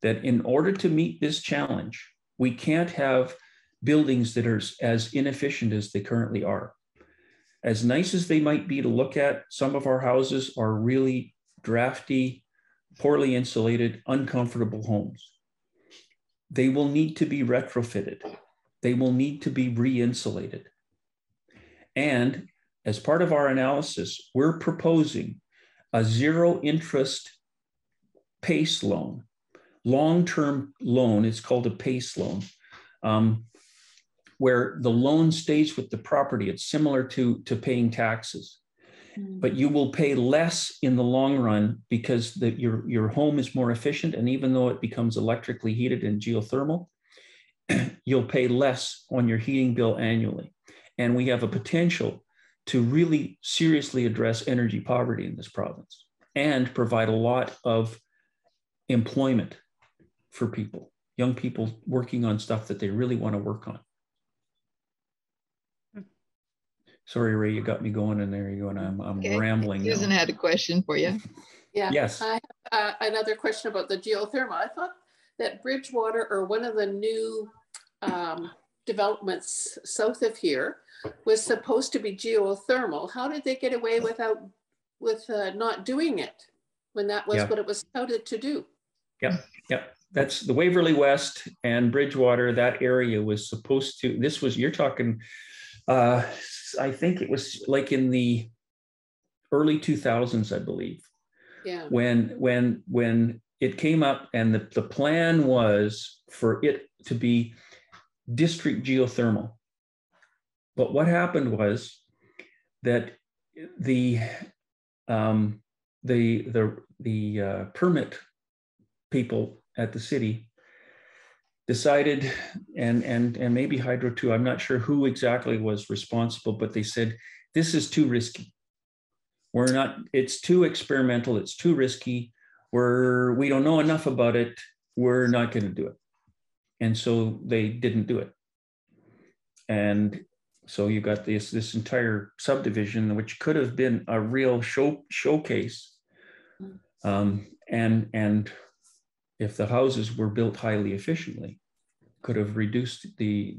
that in order to meet this challenge, we can't have buildings that are as inefficient as they currently are. As nice as they might be to look at, some of our houses are really drafty, poorly insulated, uncomfortable homes. They will need to be retrofitted. They will need to be re-insulated. And as part of our analysis, we're proposing a zero interest PACE loan, long-term loan. It's called a PACE loan, where the loan stays with the property. It's similar to paying taxes, but you will pay less in the long run because your home is more efficient. And even though it becomes electrically heated and geothermal, you'll pay less on your heating bill annually. And we have a potential to really seriously address energy poverty in this province and provide a lot of employment for people, young people working on stuff that they really want to work on. Sorry, Ray, you got me going in there. You go, and I'm Okay. rambling. Susan had a question for you. Yeah. Yes. I have another question about the geothermal. I thought that Bridgewater, or one of the new developments south of here, was supposed to be geothermal. How did they get away with not doing it when that was what it was touted to do? Yeah. That's the Waverly West and Bridgewater. That area was supposed to. This was, you're talking. I think it was like in the early 2000s, I believe. Yeah. When it came up, and the plan was for it to be district geothermal. But what happened was that the permit people at the city decided, and maybe Hydro too, I'm not sure who exactly was responsible, but they said, this is too risky. It's too experimental, it's too risky. We don't know enough about it. We're not going to do it. And so they didn't do it. And so you got this entire subdivision, which could have been a real showcase. And if the houses were built highly efficiently, could have reduced the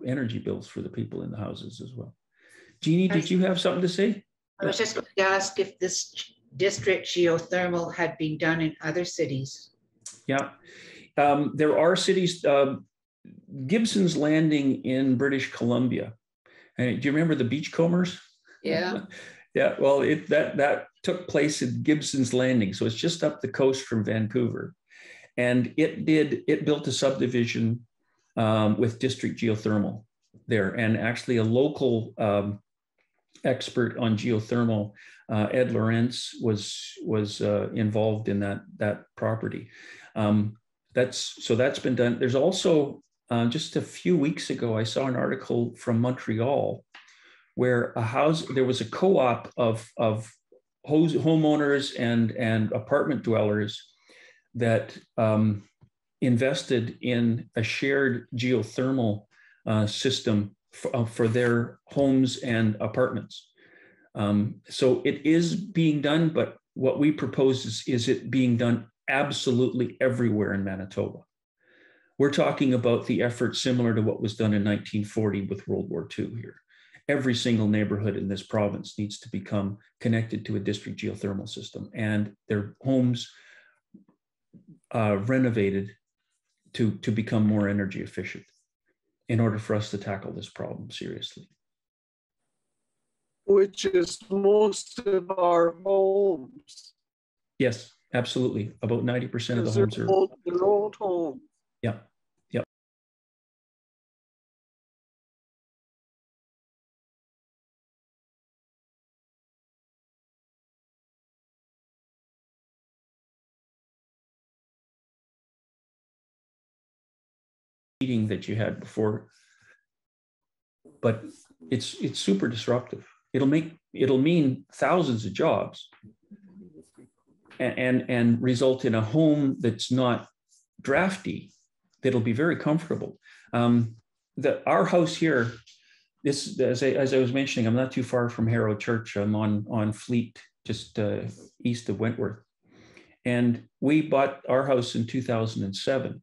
energy bills for the people in the houses as well. Jeannie, did you have something to say? I was just going to ask if this district geothermal had been done in other cities. Yeah, there are cities. Gibson's Landing in British Columbia. And do you remember the Beachcombers? Yeah. Yeah. Well, that took place at Gibson's Landing, so it's just up the coast from Vancouver, and it built a subdivision with district geothermal there, and actually a local expert on geothermal, Ed Lawrence, was involved in that property. That's been done. There's also just a few weeks ago, I saw an article from Montreal where there was a co-op of homeowners and apartment dwellers that invested in a shared geothermal system for their homes and apartments. So it is being done, but what we propose is it being done absolutely everywhere in Manitoba. We're talking about the effort similar to what was done in 1940 with World War II here. Every single neighborhood in this province needs to become connected to a district geothermal system, and their homes renovated to become more energy efficient in order for us to tackle this problem seriously. Which is most of our homes. Yes, absolutely. About 90% of the homes are their old homes. Yeah. Yep. Heating that you had before, but it's super disruptive. It'll mean thousands of jobs and result in a home that's not drafty, that'll be very comfortable. Our house here, this, as I was mentioning, I'm not too far from Harrow Church. I'm on Fleet, just east of Wentworth. And we bought our house in 2007.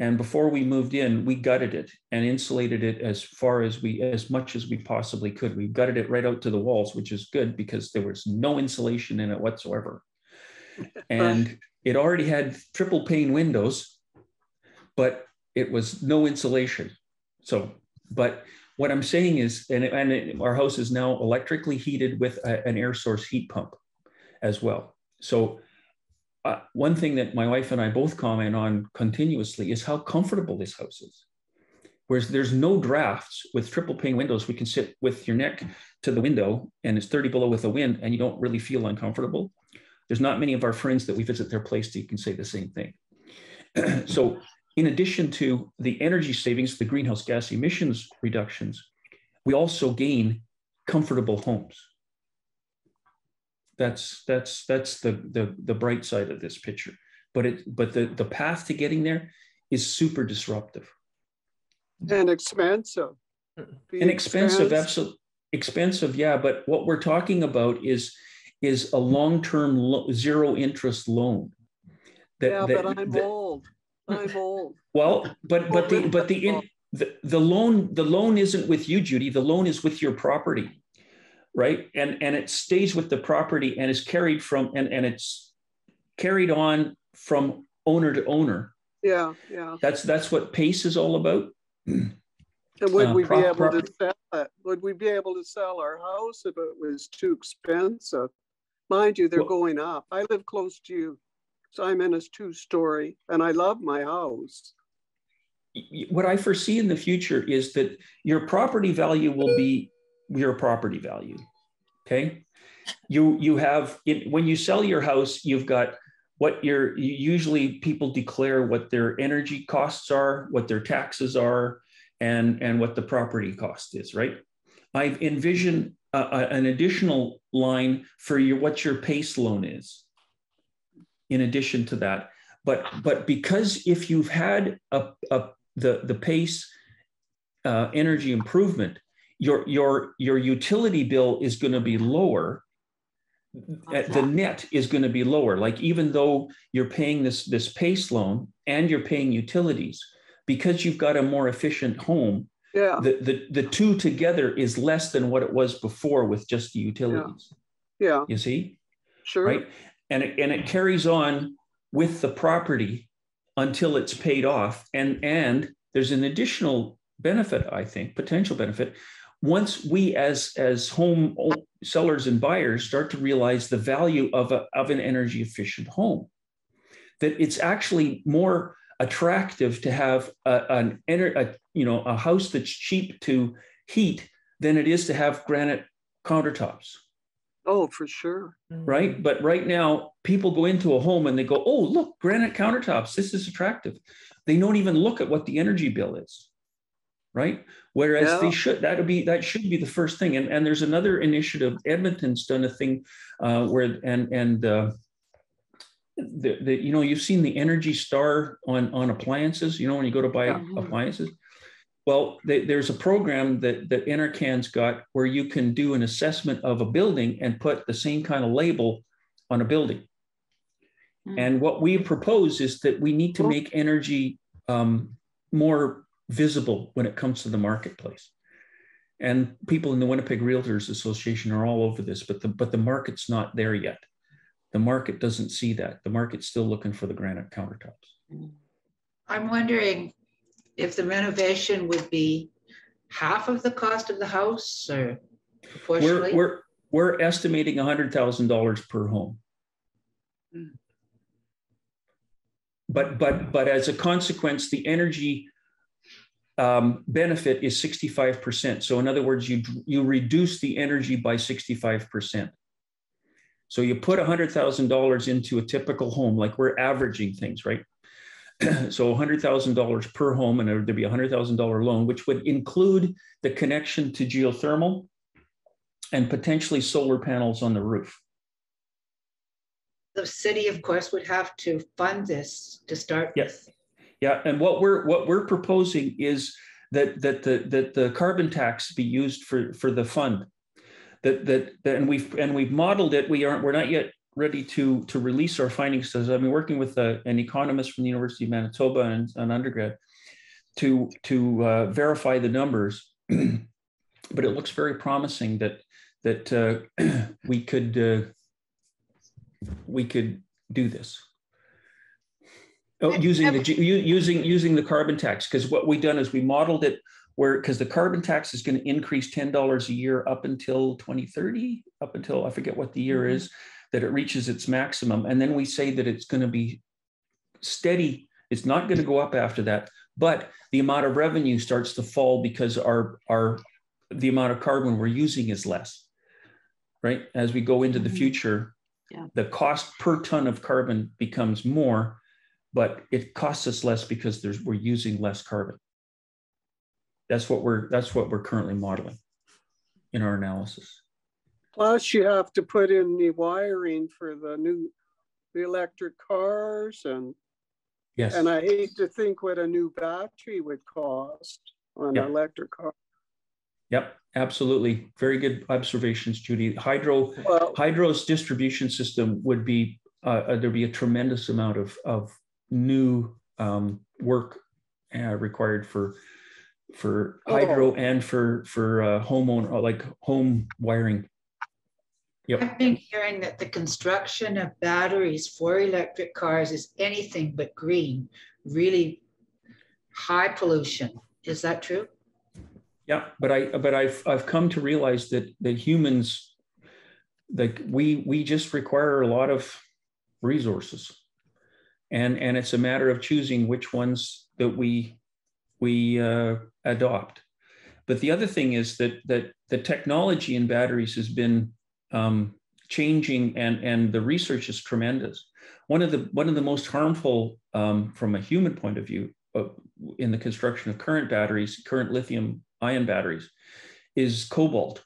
And before we moved in, we gutted it and insulated it as much as we possibly could. We gutted it right out to the walls, which is good because there was no insulation in it whatsoever. And it already had triple pane windows, but it was no insulation. So, but what I'm saying is, and our house is now electrically heated with an air source heat pump as well. So one thing that my wife and I both comment on continuously is how comfortable this house is. Whereas there's no drafts. With triple pane windows, we can sit with your neck to the window and it's 30 below with the wind and you don't really feel uncomfortable. There's not many of our friends that we visit their place that you can say the same thing. So in addition to the energy savings, the greenhouse gas emissions reductions, we also gain comfortable homes. That's the bright side of this picture. But the path to getting there is super disruptive. And expensive. And expensive, absolutely expensive, yeah. But what we're talking about is a long-term zero interest loan. But I'm old. I'm old. Well, the loan isn't with you, Judy. The loan is with your property, right? And it stays with the property and is carried from and it's carried on from owner to owner. Yeah. That's what PACE is all about. And would we be able to sell it? Would we be able to sell our house if it was too expensive? Mind you, they're going up. I live close to you, so I'm in a 2-story, and I love my house. What I foresee in the future is that your property value will be your property value. Okay, you have when you sell your house, you've got what usually people declare what their energy costs are, what their taxes are, and what the property cost is, right? I've envisioned an additional line for what your PACE loan is in addition to that. But because if you've had the PACE energy improvement, your utility bill is going to be lower. The net is going to be lower. Like even though you're paying this PACE loan and you're paying utilities, because you've got a more efficient home, the two together is less than what it was before with just the utilities. Yeah. You see? Sure. Right. And it carries on with the property until it's paid off. And there's an additional benefit, I think, potential benefit. Once we as home sellers and buyers start to realize the value of an energy efficient home, that it's actually more attractive to have a house that's cheap to heat than it is to have granite countertops. Oh, for sure. Right. But right now, people go into a home and they go, oh, look, granite countertops. This is attractive. They don't even look at what the energy bill is. Right. Whereas they should, that should be the first thing. And there's another initiative. Edmonton's done a thing where you've seen the Energy Star on appliances, when you go to buy appliances. Well, there's a program that NRCan's got where you can do an assessment of a building and put the same kind of label on a building. And what we propose is that we need to make energy more visible when it comes to the marketplace. And people in the Winnipeg Realtors Association are all over this, but the market's not there yet. The market doesn't see that. The market's still looking for the granite countertops. I'm wondering if the renovation would be half of the cost of the house or proportionally? We're estimating $100,000 per home. But as a consequence, the energy benefit is 65%. So in other words, you reduce the energy by 65%. So you put $100,000 into a typical home, like we're averaging things, right? So $100,000 per home, and there'd be a $100,000 loan, which would include the connection to geothermal and potentially solar panels on the roof. The city, of course, would have to fund this to start with. Yeah, and what we're proposing is that the carbon tax be used for the fund. And we've modeled it. We're not yet ready to release our findings. I've been working with an economist from the University of Manitoba and an undergrad to verify the numbers, but it looks very promising that we could do this. Using the carbon tax, because what we've done is we modeled it because the carbon tax is going to increase $10 a year up until 2030, up until I forget what the year is, that it reaches its maximum. And then we say that it's going to be steady. It's not going to go up after that, but the amount of revenue starts to fall because the amount of carbon we're using is less, right? As we go into the future, the cost per ton of carbon becomes more, but it costs us less because we're using less carbon. That's what we're currently modeling in our analysis. Plus, you have to put in the wiring for the electric cars, and yes, and I hate to think what a new battery would cost on an electric car. Yep, absolutely. Very good observations, Judy. Hydro's distribution system would be there'd be a tremendous amount of new work required for hydro and for homeowner, like home wiring. Yep. I've been hearing that the construction of batteries for electric cars is anything but green, really high pollution. Is that true? Yeah, but I've come to realize that humans, like we just require a lot of resources, and it's a matter of choosing which ones that we adopt. But the other thing is that the technology in batteries has been changing, and the research is tremendous. One of the most harmful from a human point of view in the construction of current lithium-ion batteries is cobalt.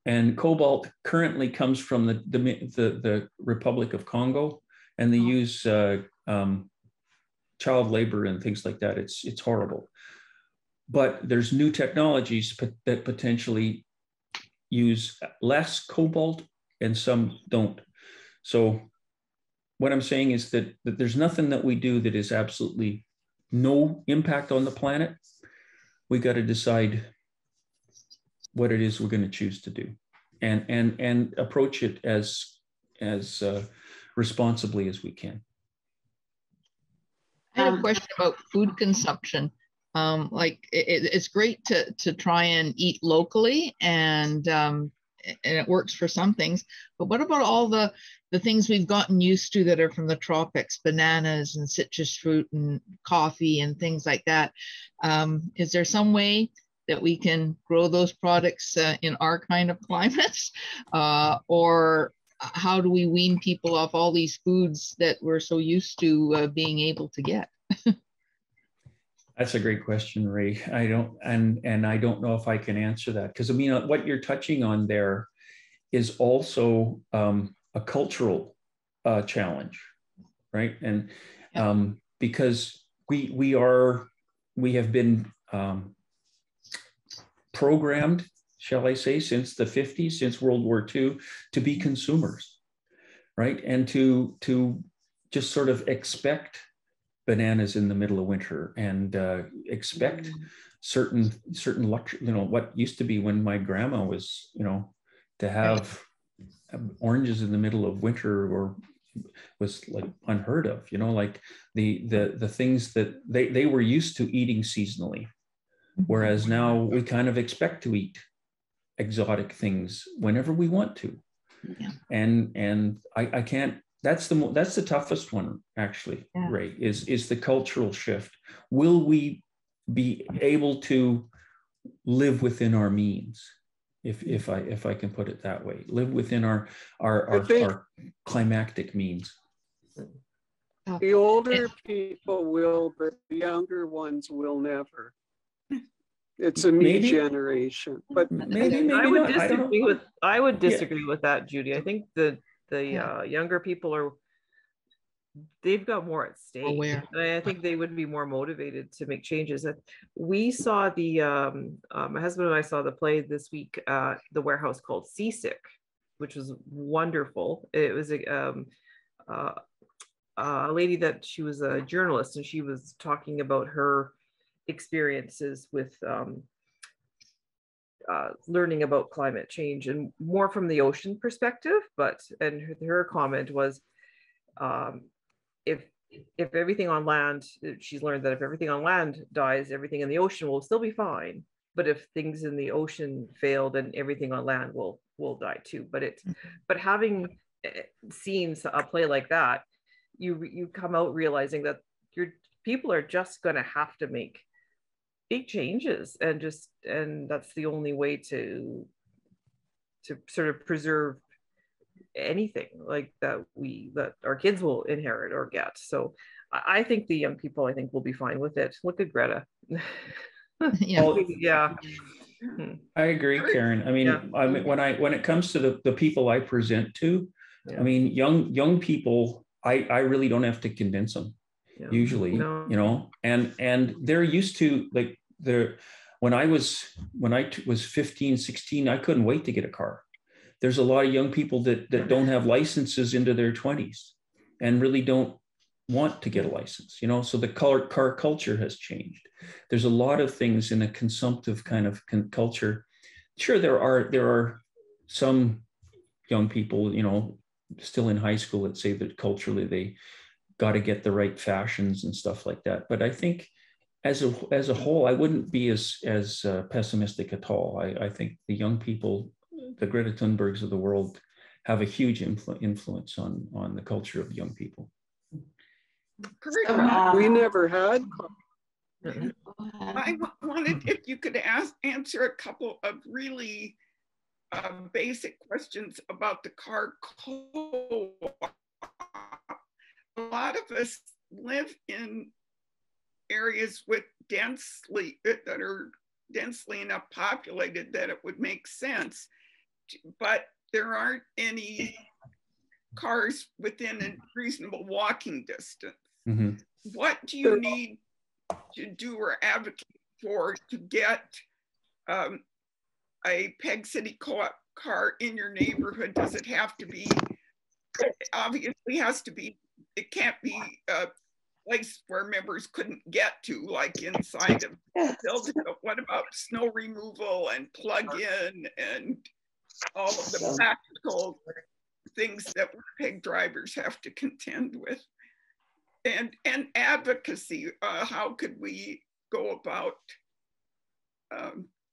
And cobalt currently comes from the Republic of Congo, and they use child labor and things like that. It's horrible. But there's new technologies that potentially use less cobalt, and some don't. So what I'm saying is that there's nothing that we do that is absolutely no impact on the planet. We got to decide what it is we're going to choose to do, and approach it as responsibly as we can. I had a question about food consumption. Like it's great to try and eat locally, and it works for some things. But what about all the things we've gotten used to that are from the tropics, bananas and citrus fruit and coffee and things like that? Is there some way that we can grow those products in our kind of climates? Or how do we wean people off all these foods that we're so used to being able to get? That's a great question, Ray. I don't know if I can answer that, because I mean, what you're touching on there is also a cultural challenge, right? And because we have been programmed, shall I say, since the 50s, since World War II, to be consumers, right? And to just sort of expect bananas in the middle of winter, and expect certain luxury, what used to be, when my grandma was, to have oranges in the middle of winter or was like unheard of, like the things that they were used to eating seasonally. Whereas now we kind of expect to eat exotic things whenever we want to. Yeah. And I can't, that's the toughest one, actually, yeah. Ray, is the cultural shift. Will we be able to live within our means, if I can put it that way, live within our climactic means? The older people will, but the younger ones will never. It's a me generation, but maybe I would not. disagree I would disagree with that, Judy. I think the younger people they've got more at stake. Aware. And I think they would be more motivated to make changes. We saw my husband and I saw the play this week at the warehouse called Seasick, which was wonderful. It was a lady that she was a journalist, and she was talking about her experiences with learning about climate change, and more from the ocean perspective. And her comment was, if everything on land, she's learned that if everything on land dies, everything in the ocean will still be fine. But if things in the ocean fail, then everything on land will die too. But having seen a play like that, you come out realizing that you're people are just going to have to make big changes, and that's the only way to sort of preserve anything like that our kids will inherit or get. So I think the young people, I think, will be fine with it. Look at Greta. Yeah. I agree, Karen. I mean, when it comes to the people I present to, I mean, young people, I really don't have to convince them usually, you know, and they're used to, like, when I was 15, 16, I couldn't wait to get a car. There's a lot of young people that don't have licenses into their 20s and really don't want to get a license, you know, so the car culture has changed. There's a lot of things in a consumptive kind of culture. Sure, there are some young people, you know, still in high school that say that culturally they got to get the right fashions and stuff like that. But I think as a whole, I wouldn't be as pessimistic at all. I think the young people, the Greta Thunbergs of the world, have a huge influence on the culture of young people. We never had. I wanted if you could answer a couple of really basic questions about the car co-op. A lot of us live in areas with that are densely enough populated that it would make sense, but there aren't any cars within a reasonable walking distance. Mm-hmm. What do you need to do or advocate for to get a Peg City Co-op car in your neighborhood? Does it have to be, obviously has to be, it can't be a place where members couldn't get to, like inside of the building, but what about snow removal and plug-in and all of the practical things that Peg drivers have to contend with? And advocacy, how could we go about,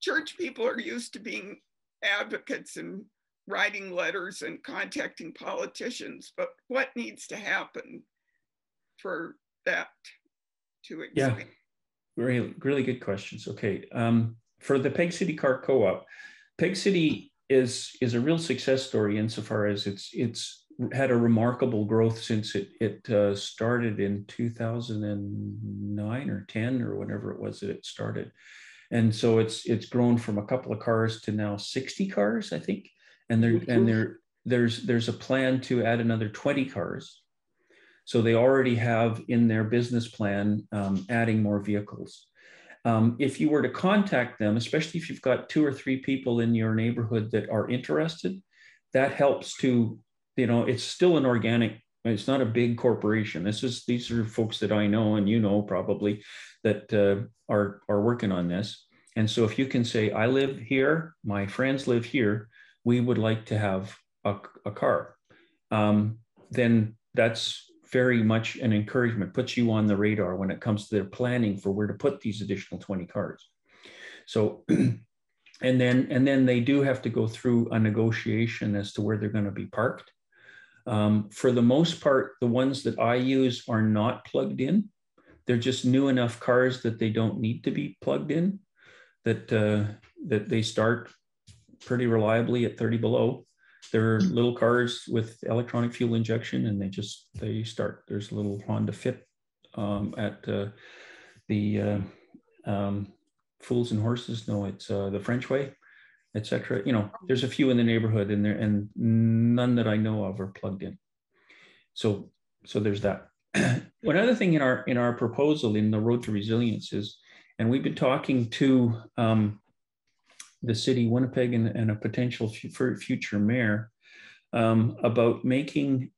church people are used to being advocates and writing letters and contacting politicians, but what needs to happen for that to expand? Yeah, really good questions. Okay, for the Peg City Car Co-op, Peg City is a real success story insofar as it's had a remarkable growth since it started in 2009 or 10 or whatever it was that it started. And so it's grown from a couple of cars to now 60 cars, I think. And there's a plan to add another 20 cars. So they already have in their business plan adding more vehicles. If you were to contact them, especially if you've got 2 or 3 people in your neighborhood that are interested, that helps to, you know, it's still an organic, it's not a big corporation. These are folks that I know, and you know probably, that are working on this. And so if you can say, I live here, my friends live here, we would like to have a car, then that's very much an encouragement, puts you on the radar when it comes to their planning for where to put these additional 20 cars. So, and then they do have to go through a negotiation as to where they're going to be parked. For the most part, the ones that I use are not plugged in. They're just new enough cars that they don't need to be plugged in, that they start pretty reliably at 30 below. They're little cars with electronic fuel injection, and they start. There's a little Honda Fit at the Fools and Horses. No, it's the French Way, etc. You know, there's a few in the neighborhood, and none that I know of are plugged in. So there's that. One other thing in our proposal in the Road to Resilience is, and we've been talking to the city, Winnipeg, and a potential future mayor about making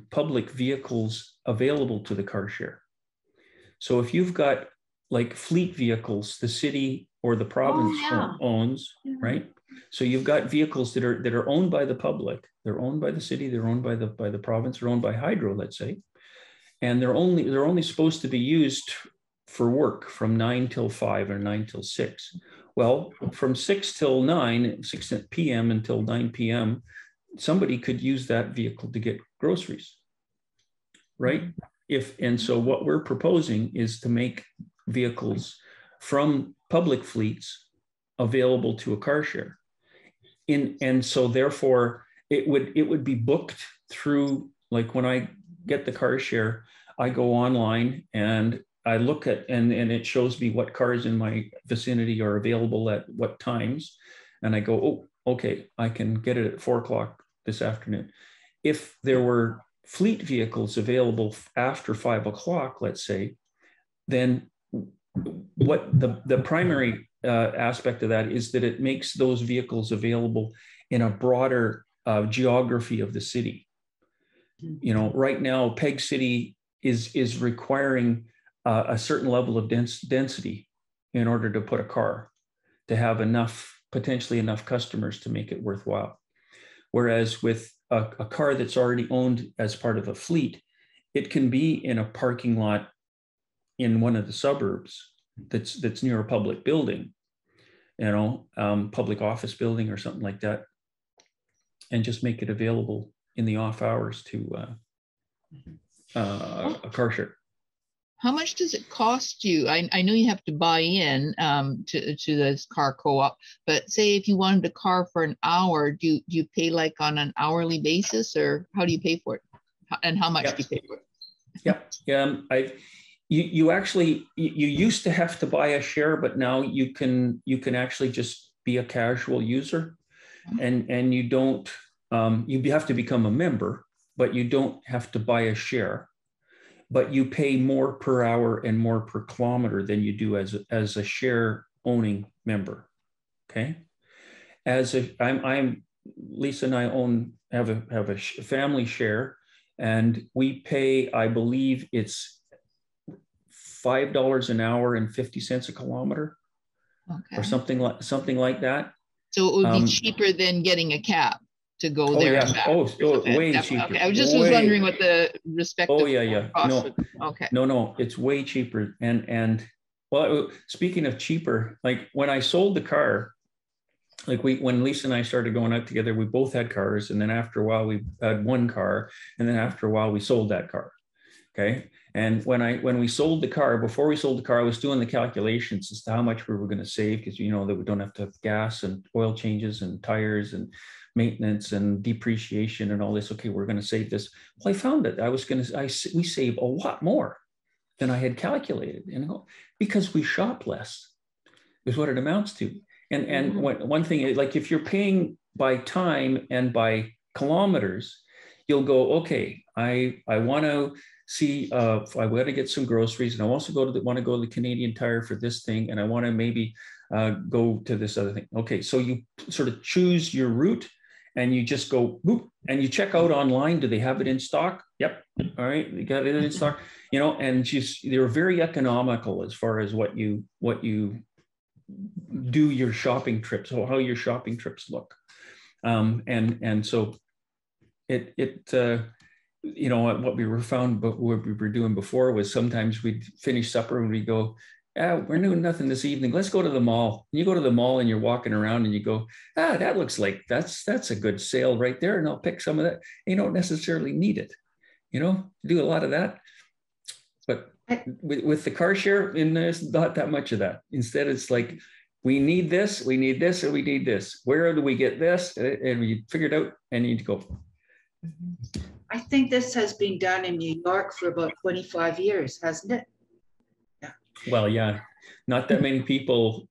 public vehicles available to the car share. So if you've got like fleet vehicles, the city or the province owns, right? So you've got vehicles that are owned by the public, they're owned by the city, they're owned by the province, they're owned by Hydro, let's say, and they're only supposed to be used for work from 9 till 5 or 9 till 6. Well, from 6 till 9, 6 p.m. until 9 p.m., somebody could use that vehicle to get groceries, right? And so what we're proposing is to make vehicles from public fleets available to a car share. And so therefore it would be booked through, like when I get the car share, I go online and I look at, and it shows me what cars in my vicinity are available at what times. And I go, oh, okay, I can get it at 4 o'clock this afternoon. If there were fleet vehicles available after 5 o'clock, let's say, then what the primary aspect of that is that it makes those vehicles available in a broader geography of the city. You know, right now, Peg City is requiring a certain level of density in order to put a car, to have potentially enough customers to make it worthwhile. Whereas with a car that's already owned as part of a fleet, it can be in a parking lot in one of the suburbs that's near a public building, you know, public office building or something like that, and just make it available in the off hours to a car share. How much does it cost you? I know you have to buy in to this car co-op, but say if you wanted a car for an hour, do you pay like on an hourly basis, or how do you pay for it? And how much do you pay for it? Yeah, you actually used to have to buy a share, but now you can actually just be a casual user, and you don't you have to become a member, but you don't have to buy a share. But you pay more per hour and more per kilometer than you do as a share owning member. Okay, I'm Lisa and I have a family share, and we pay, I believe it's $5 an hour and 50 cents a kilometer, or something like that. So it would be cheaper than getting a cab to go there. Yeah. And back. Way cheaper. Okay. I was wondering what the respective costs Okay. No, it's way cheaper. And well, speaking of cheaper, like when I sold the car, like when Lisa and I started going out together, we both had cars, and then after a while we had one car, and then after a while we sold that car. Okay. And when we sold the car, before we sold the car, I was doing the calculations as to how much we were going to save, because you know that we don't have to have gas and oil changes and tires and maintenance and depreciation and all this. Okay, we're going to save this. Well, I found that we save a lot more than I had calculated, you know, because we shop less is what it amounts to. And one thing, like if you're paying by time and by kilometers, you'll go, okay, I want to see, I want to get some groceries, and I also want to go to the Canadian Tire for this thing, and I want to maybe go to this other thing. Okay, so you sort of choose your route, and you just go boop, and you check out online. Do they have it in stock? Yep. All right, they got it in stock. You know, and they're very economical as far as what you do your shopping trips, or how your shopping trips look, and so it you know, what we were doing before was sometimes we'd finish supper and we go, we're doing nothing this evening. Let's go to the mall. And you go to the mall and you're walking around and you go, that looks like that's a good sale right there, and I'll pick some of that. You don't necessarily need it, you know, do a lot of that. But with the car share, there's not that much of that. Instead, it's like, we need this, and we need this. Where do we get this? And we figure it out and you need to go. I think this has been done in New York for about 25 years, hasn't it? Yeah. Well, yeah, not that many people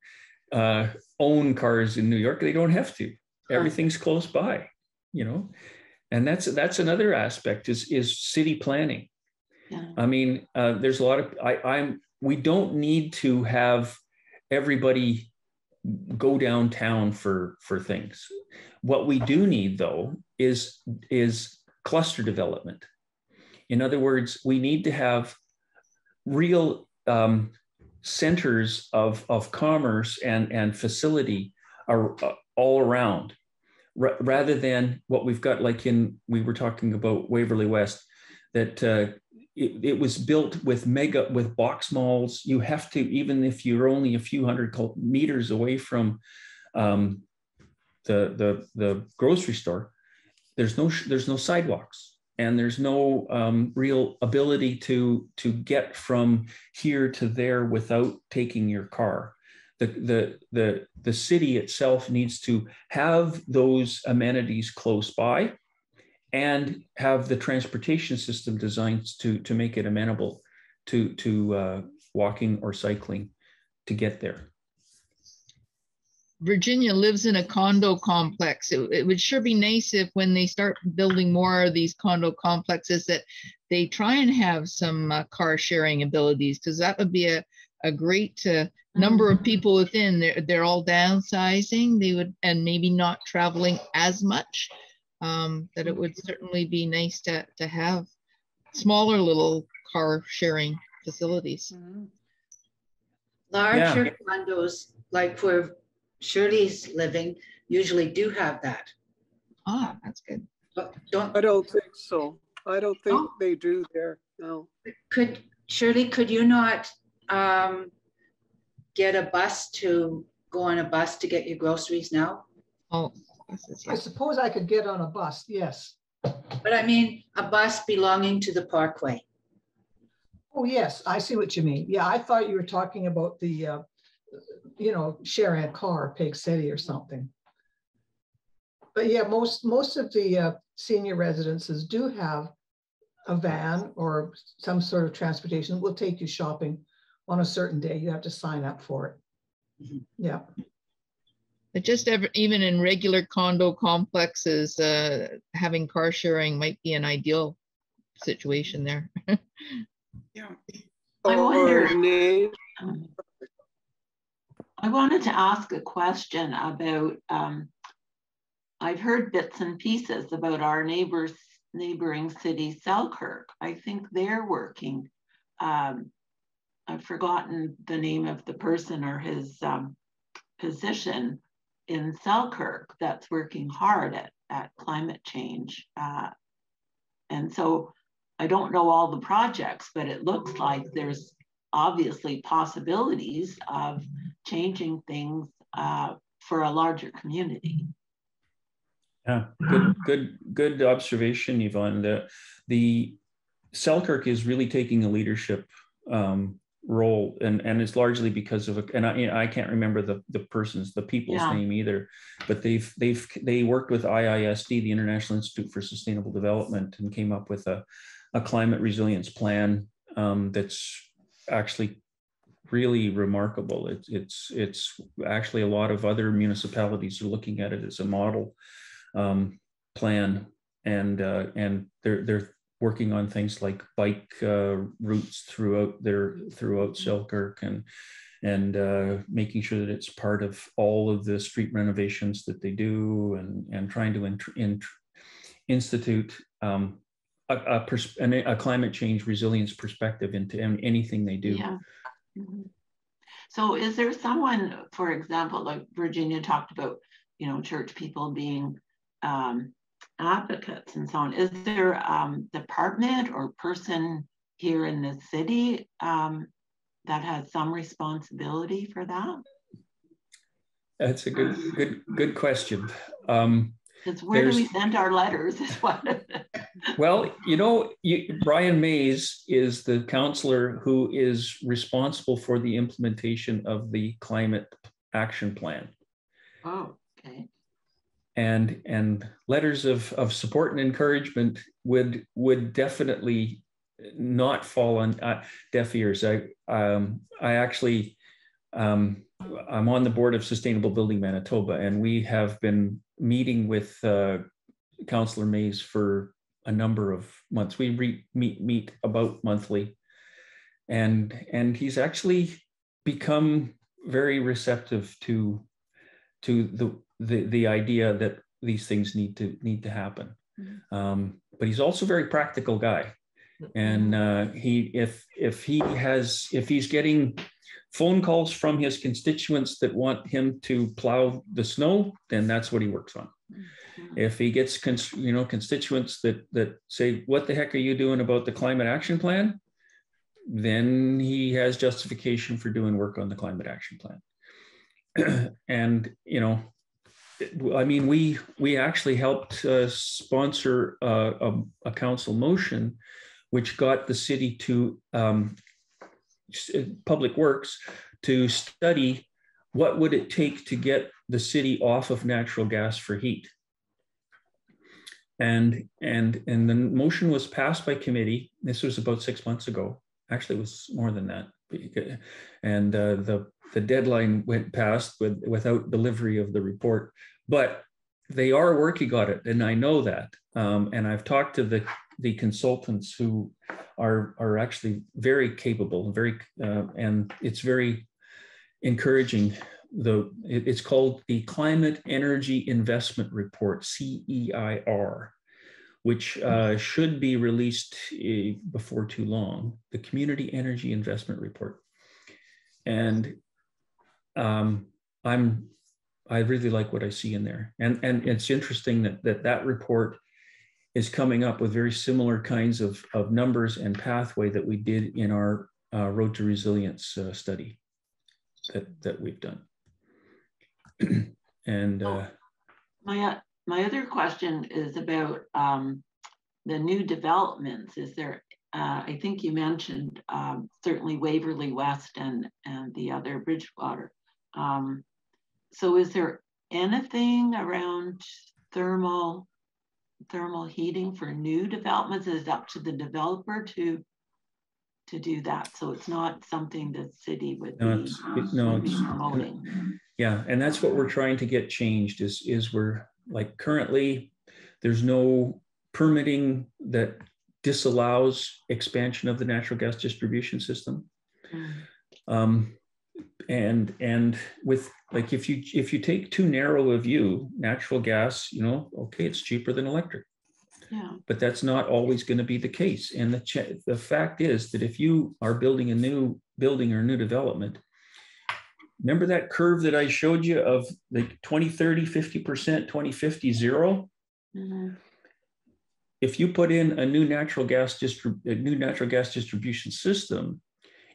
own cars in New York. They don't have to. Everything's close by, you know, and that's another aspect is city planning. Yeah. I mean, there's a lot of we don't need to have everybody go downtown for things. What we do need, though, is cluster development. In other words, we need to have real centers of commerce and facility all around, rather than what we've got, like we were talking about Waverly West, that it was built with box malls. You have to, even if you're only a few hundred meters away from the grocery store, there's no sidewalks. and there's no real ability to get from here to there without taking your car. The city itself needs to have those amenities close by and have the transportation system designed to make it amenable to walking or cycling to get there. Virginia lives in a condo complex. It would sure be nice if when they start building more of these condo complexes that they try and have some car sharing abilities, because that would be a great number of people within. They're all downsizing. They would, and maybe not traveling as much. That it would certainly be nice to have smaller little car sharing facilities. Larger condos, like where Shirley's living, usually do have that. Ah, that's good. But I don't think so. I don't think they do there. No. Shirley, could you not get a bus to go on a bus to get your groceries now? Oh, I suppose I could get on a bus, yes. But I mean, a bus belonging to the Parkway. Oh, yes, I see what you mean. Yeah, I thought you were talking about the, you know, sharing a car, Pig City or something. But yeah, most of the senior residences do have a van or some sort of transportation. Will take you shopping on a certain day. You have to sign up for it. Yeah. But just even in regular condo complexes, having car sharing might be an ideal situation there. Yeah. I wanted to ask a question about, I've heard bits and pieces about our neighboring city, Selkirk. I think they're working. I've forgotten the name of the person or his position in Selkirk that's working hard at climate change. And so I don't know all the projects, but it looks like there's obviously possibilities of changing things for a larger community. Yeah, good observation, Yvonne. The Selkirk is really taking a leadership role, and it's largely because of I can't remember the people's name either, but they worked with IISD, the International Institute for Sustainable Development, and came up with a climate resilience plan that's actually really remarkable. It's actually a lot of other municipalities are looking at it as a model plan, and they're working on things like bike routes throughout Selkirk, and making sure that it's part of all of the street renovations that they do, and trying to institute a climate change resilience perspective into anything they do. Yeah. So is there someone, for example, like Virginia talked about, you know, church people being advocates and so on. Is there a department or person here in the city that has some responsibility for that? That's a good question. Because where do we send our letters? Well, you know, Brian Mays is the counselor who is responsible for the implementation of the climate action plan. Oh, okay. And letters of support and encouragement would definitely not fall on deaf ears. I'm on the board of Sustainable Building Manitoba, and we have been meeting with Councillor Mays for a number of months. We meet about monthly, and he's actually become very receptive to the idea that these things need to happen. But he's also a very practical guy, and if he's getting phone calls from his constituents that want him to plow the snow, then that's what he works on. If he gets constituents that say, what the heck are you doing about the climate action plan, then he has justification for doing work on the climate action plan. And I mean, we actually helped sponsor a council motion, which got the city to Public Works to study what would it take to get the city off of natural gas for heat. And the motion was passed by committee. This was about 6 months ago. Actually, it was more than that. And the deadline went past without delivery of the report. But they are working on it, and I know that. And I've talked to the consultants who are actually very capable, and it's very encouraging. It's called the Climate Energy Investment Report, CEIR, which should be released before too long, the Community Energy Investment Report. And I really like what I see in there. And it's interesting that report is coming up with very similar kinds of numbers and pathway that we did in our Road to Resilience study that we've done. And my other question is about the new developments. Is there, I think you mentioned certainly Waverly West and the other Bridgewater. So is there anything around thermal heating for new developments? Is it up to the developer to do that? So it's not something the city would be promoting. Yeah, and that's what we're trying to get changed is we're like currently there's no permitting that disallows expansion of the natural gas distribution system. And with like if you take too narrow a view, natural gas, okay, it's cheaper than electric. Yeah. But that's not always going to be the case. And the fact is that if you are building a new building or new development, remember that curve that I showed you of like 2030, 50%, 2050, zero? Mm-hmm. If you put in a new natural gas distribution system,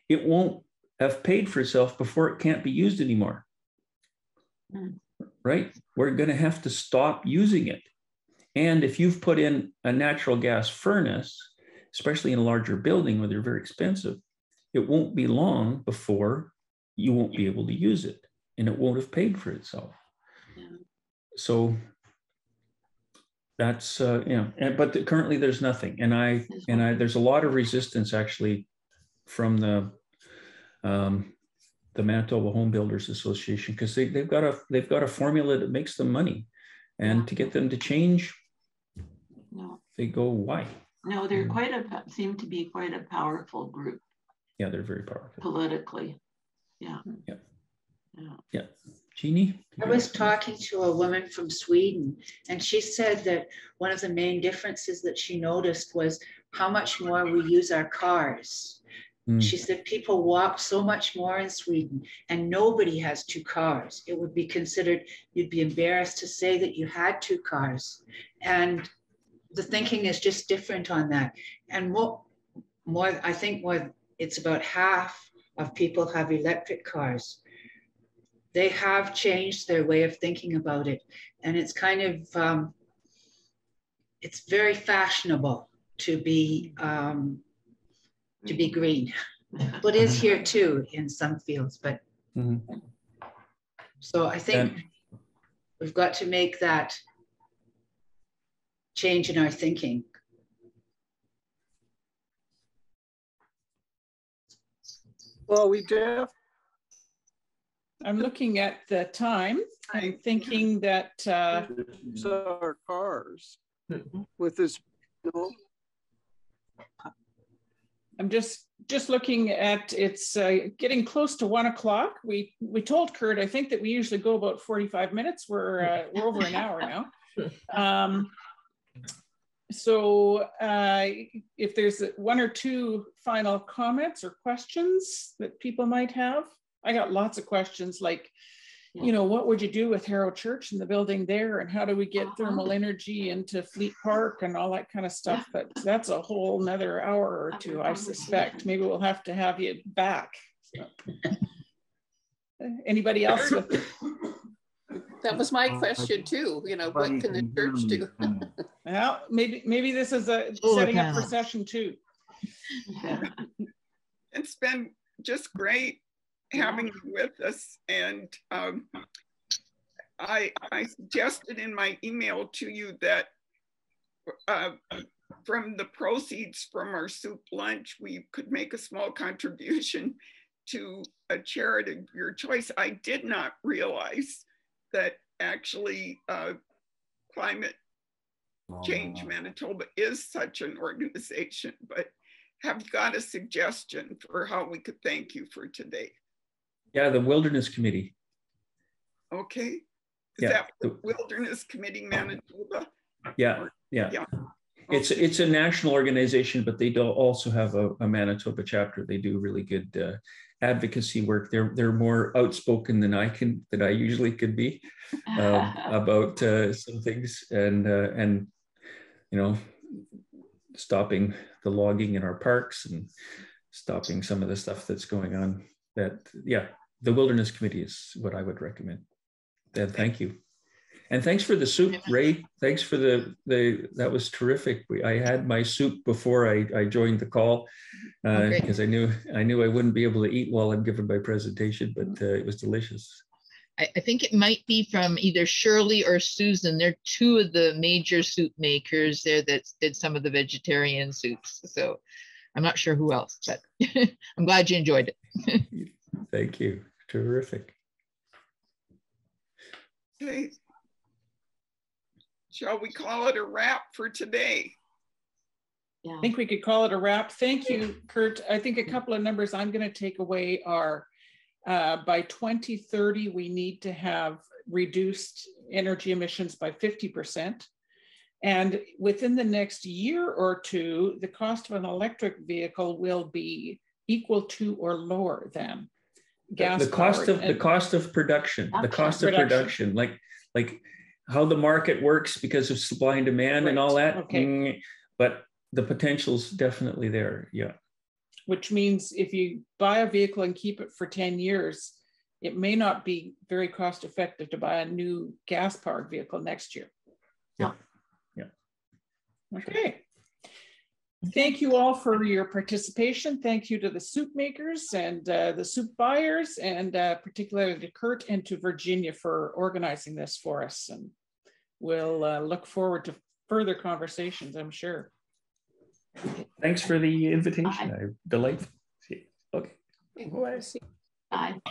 it won't have paid for itself before it can't be used anymore. Right? We're going to have to stop using it. And if you've put in a natural gas furnace, especially in a larger building where they're very expensive, it won't be long before you won't be able to use it and it won't have paid for itself. Yeah. So that's, but currently there's nothing. And there's a lot of resistance actually from the Manitoba Home Builders Association, because they've got a formula that makes them money, and to get them to change, they go, why? No, they're seem to be quite a powerful group. Yeah, they're very powerful politically. Yeah. Jeannie? I was talking to a woman from Sweden, and she said that one of the main differences that she noticed was how much more we use our cars. She said people walk so much more in Sweden, and nobody has two cars. It would be considered, you'd be embarrassed to say that you had two cars. And the thinking is just different on that. And I think it's about half of people have electric cars. They have changed their way of thinking about it. And it's kind of, it's very fashionable to be green. But it is here too in some fields, but so I think we've got to make that change in our thinking. Well, we def. I'm looking at the time. I'm thinking that our cars with this. I'm just looking at, it's getting close to 1 o'clock. We told Curt, I think, that we usually go about 45 minutes. We're over an hour now. So if there's one or two final comments or questions that people might have, I got lots of questions like, what would you do with Harrow Church and the building there? And how do we get thermal energy into Fleet Park and all that kind of stuff? But that's a whole nother hour or two, I suspect. Maybe we'll have to have you back. So. Anybody else? That was my question too. You know, what can the church do? Well, maybe this is a setting up for session 2. It's been just great having you with us, and I suggested in my email to you that from the proceeds from our soup lunch, we could make a small contribution to a charity of your choice. I did not realize that actually Climate Change Manitoba is such an organization, but have got a suggestion for how we could thank you for today. Yeah, the Wilderness Committee. Okay. Is that the Wilderness Committee Manitoba? Yeah. It's a national organization, but they do also have a Manitoba chapter. They do really good advocacy work. They're more outspoken than I usually could be about some things, and you know, stopping the logging in our parks and stopping some of the stuff that's going on. The Wilderness Committee is what I would recommend. And thank you. And thanks for the soup, Ray. Thanks for that was terrific. I had my soup before I joined the call because I knew I wouldn't be able to eat while I'm giving my presentation, but it was delicious. I think it might be from either Shirley or Susan. They're 2 of the major soup makers there that did some of the vegetarian soups. So I'm not sure who else, but I'm glad you enjoyed it. Thank you. Terrific. Okay. Shall we call it a wrap for today? Yeah. I think we could call it a wrap. Thank you, Curt. I think a couple of numbers I'm going to take away are by 2030, we need to have reduced energy emissions by 50%. And within the next year or 2, the cost of an electric vehicle will be equal to or lower than gas. The cost of production, like how the market works because of supply and demand and all that. Okay. But the potential's definitely there. Yeah. Which means if you buy a vehicle and keep it for 10 years, it may not be very cost effective to buy a new gas powered vehicle next year. Yeah. Okay. Thank you all for your participation. Thank you to the soup makers and the soup buyers, and particularly to Curt and to Virginia for organizing this for us. And we'll look forward to further conversations, I'm sure. Thanks for the invitation. I'm delightful. Okay. Bye.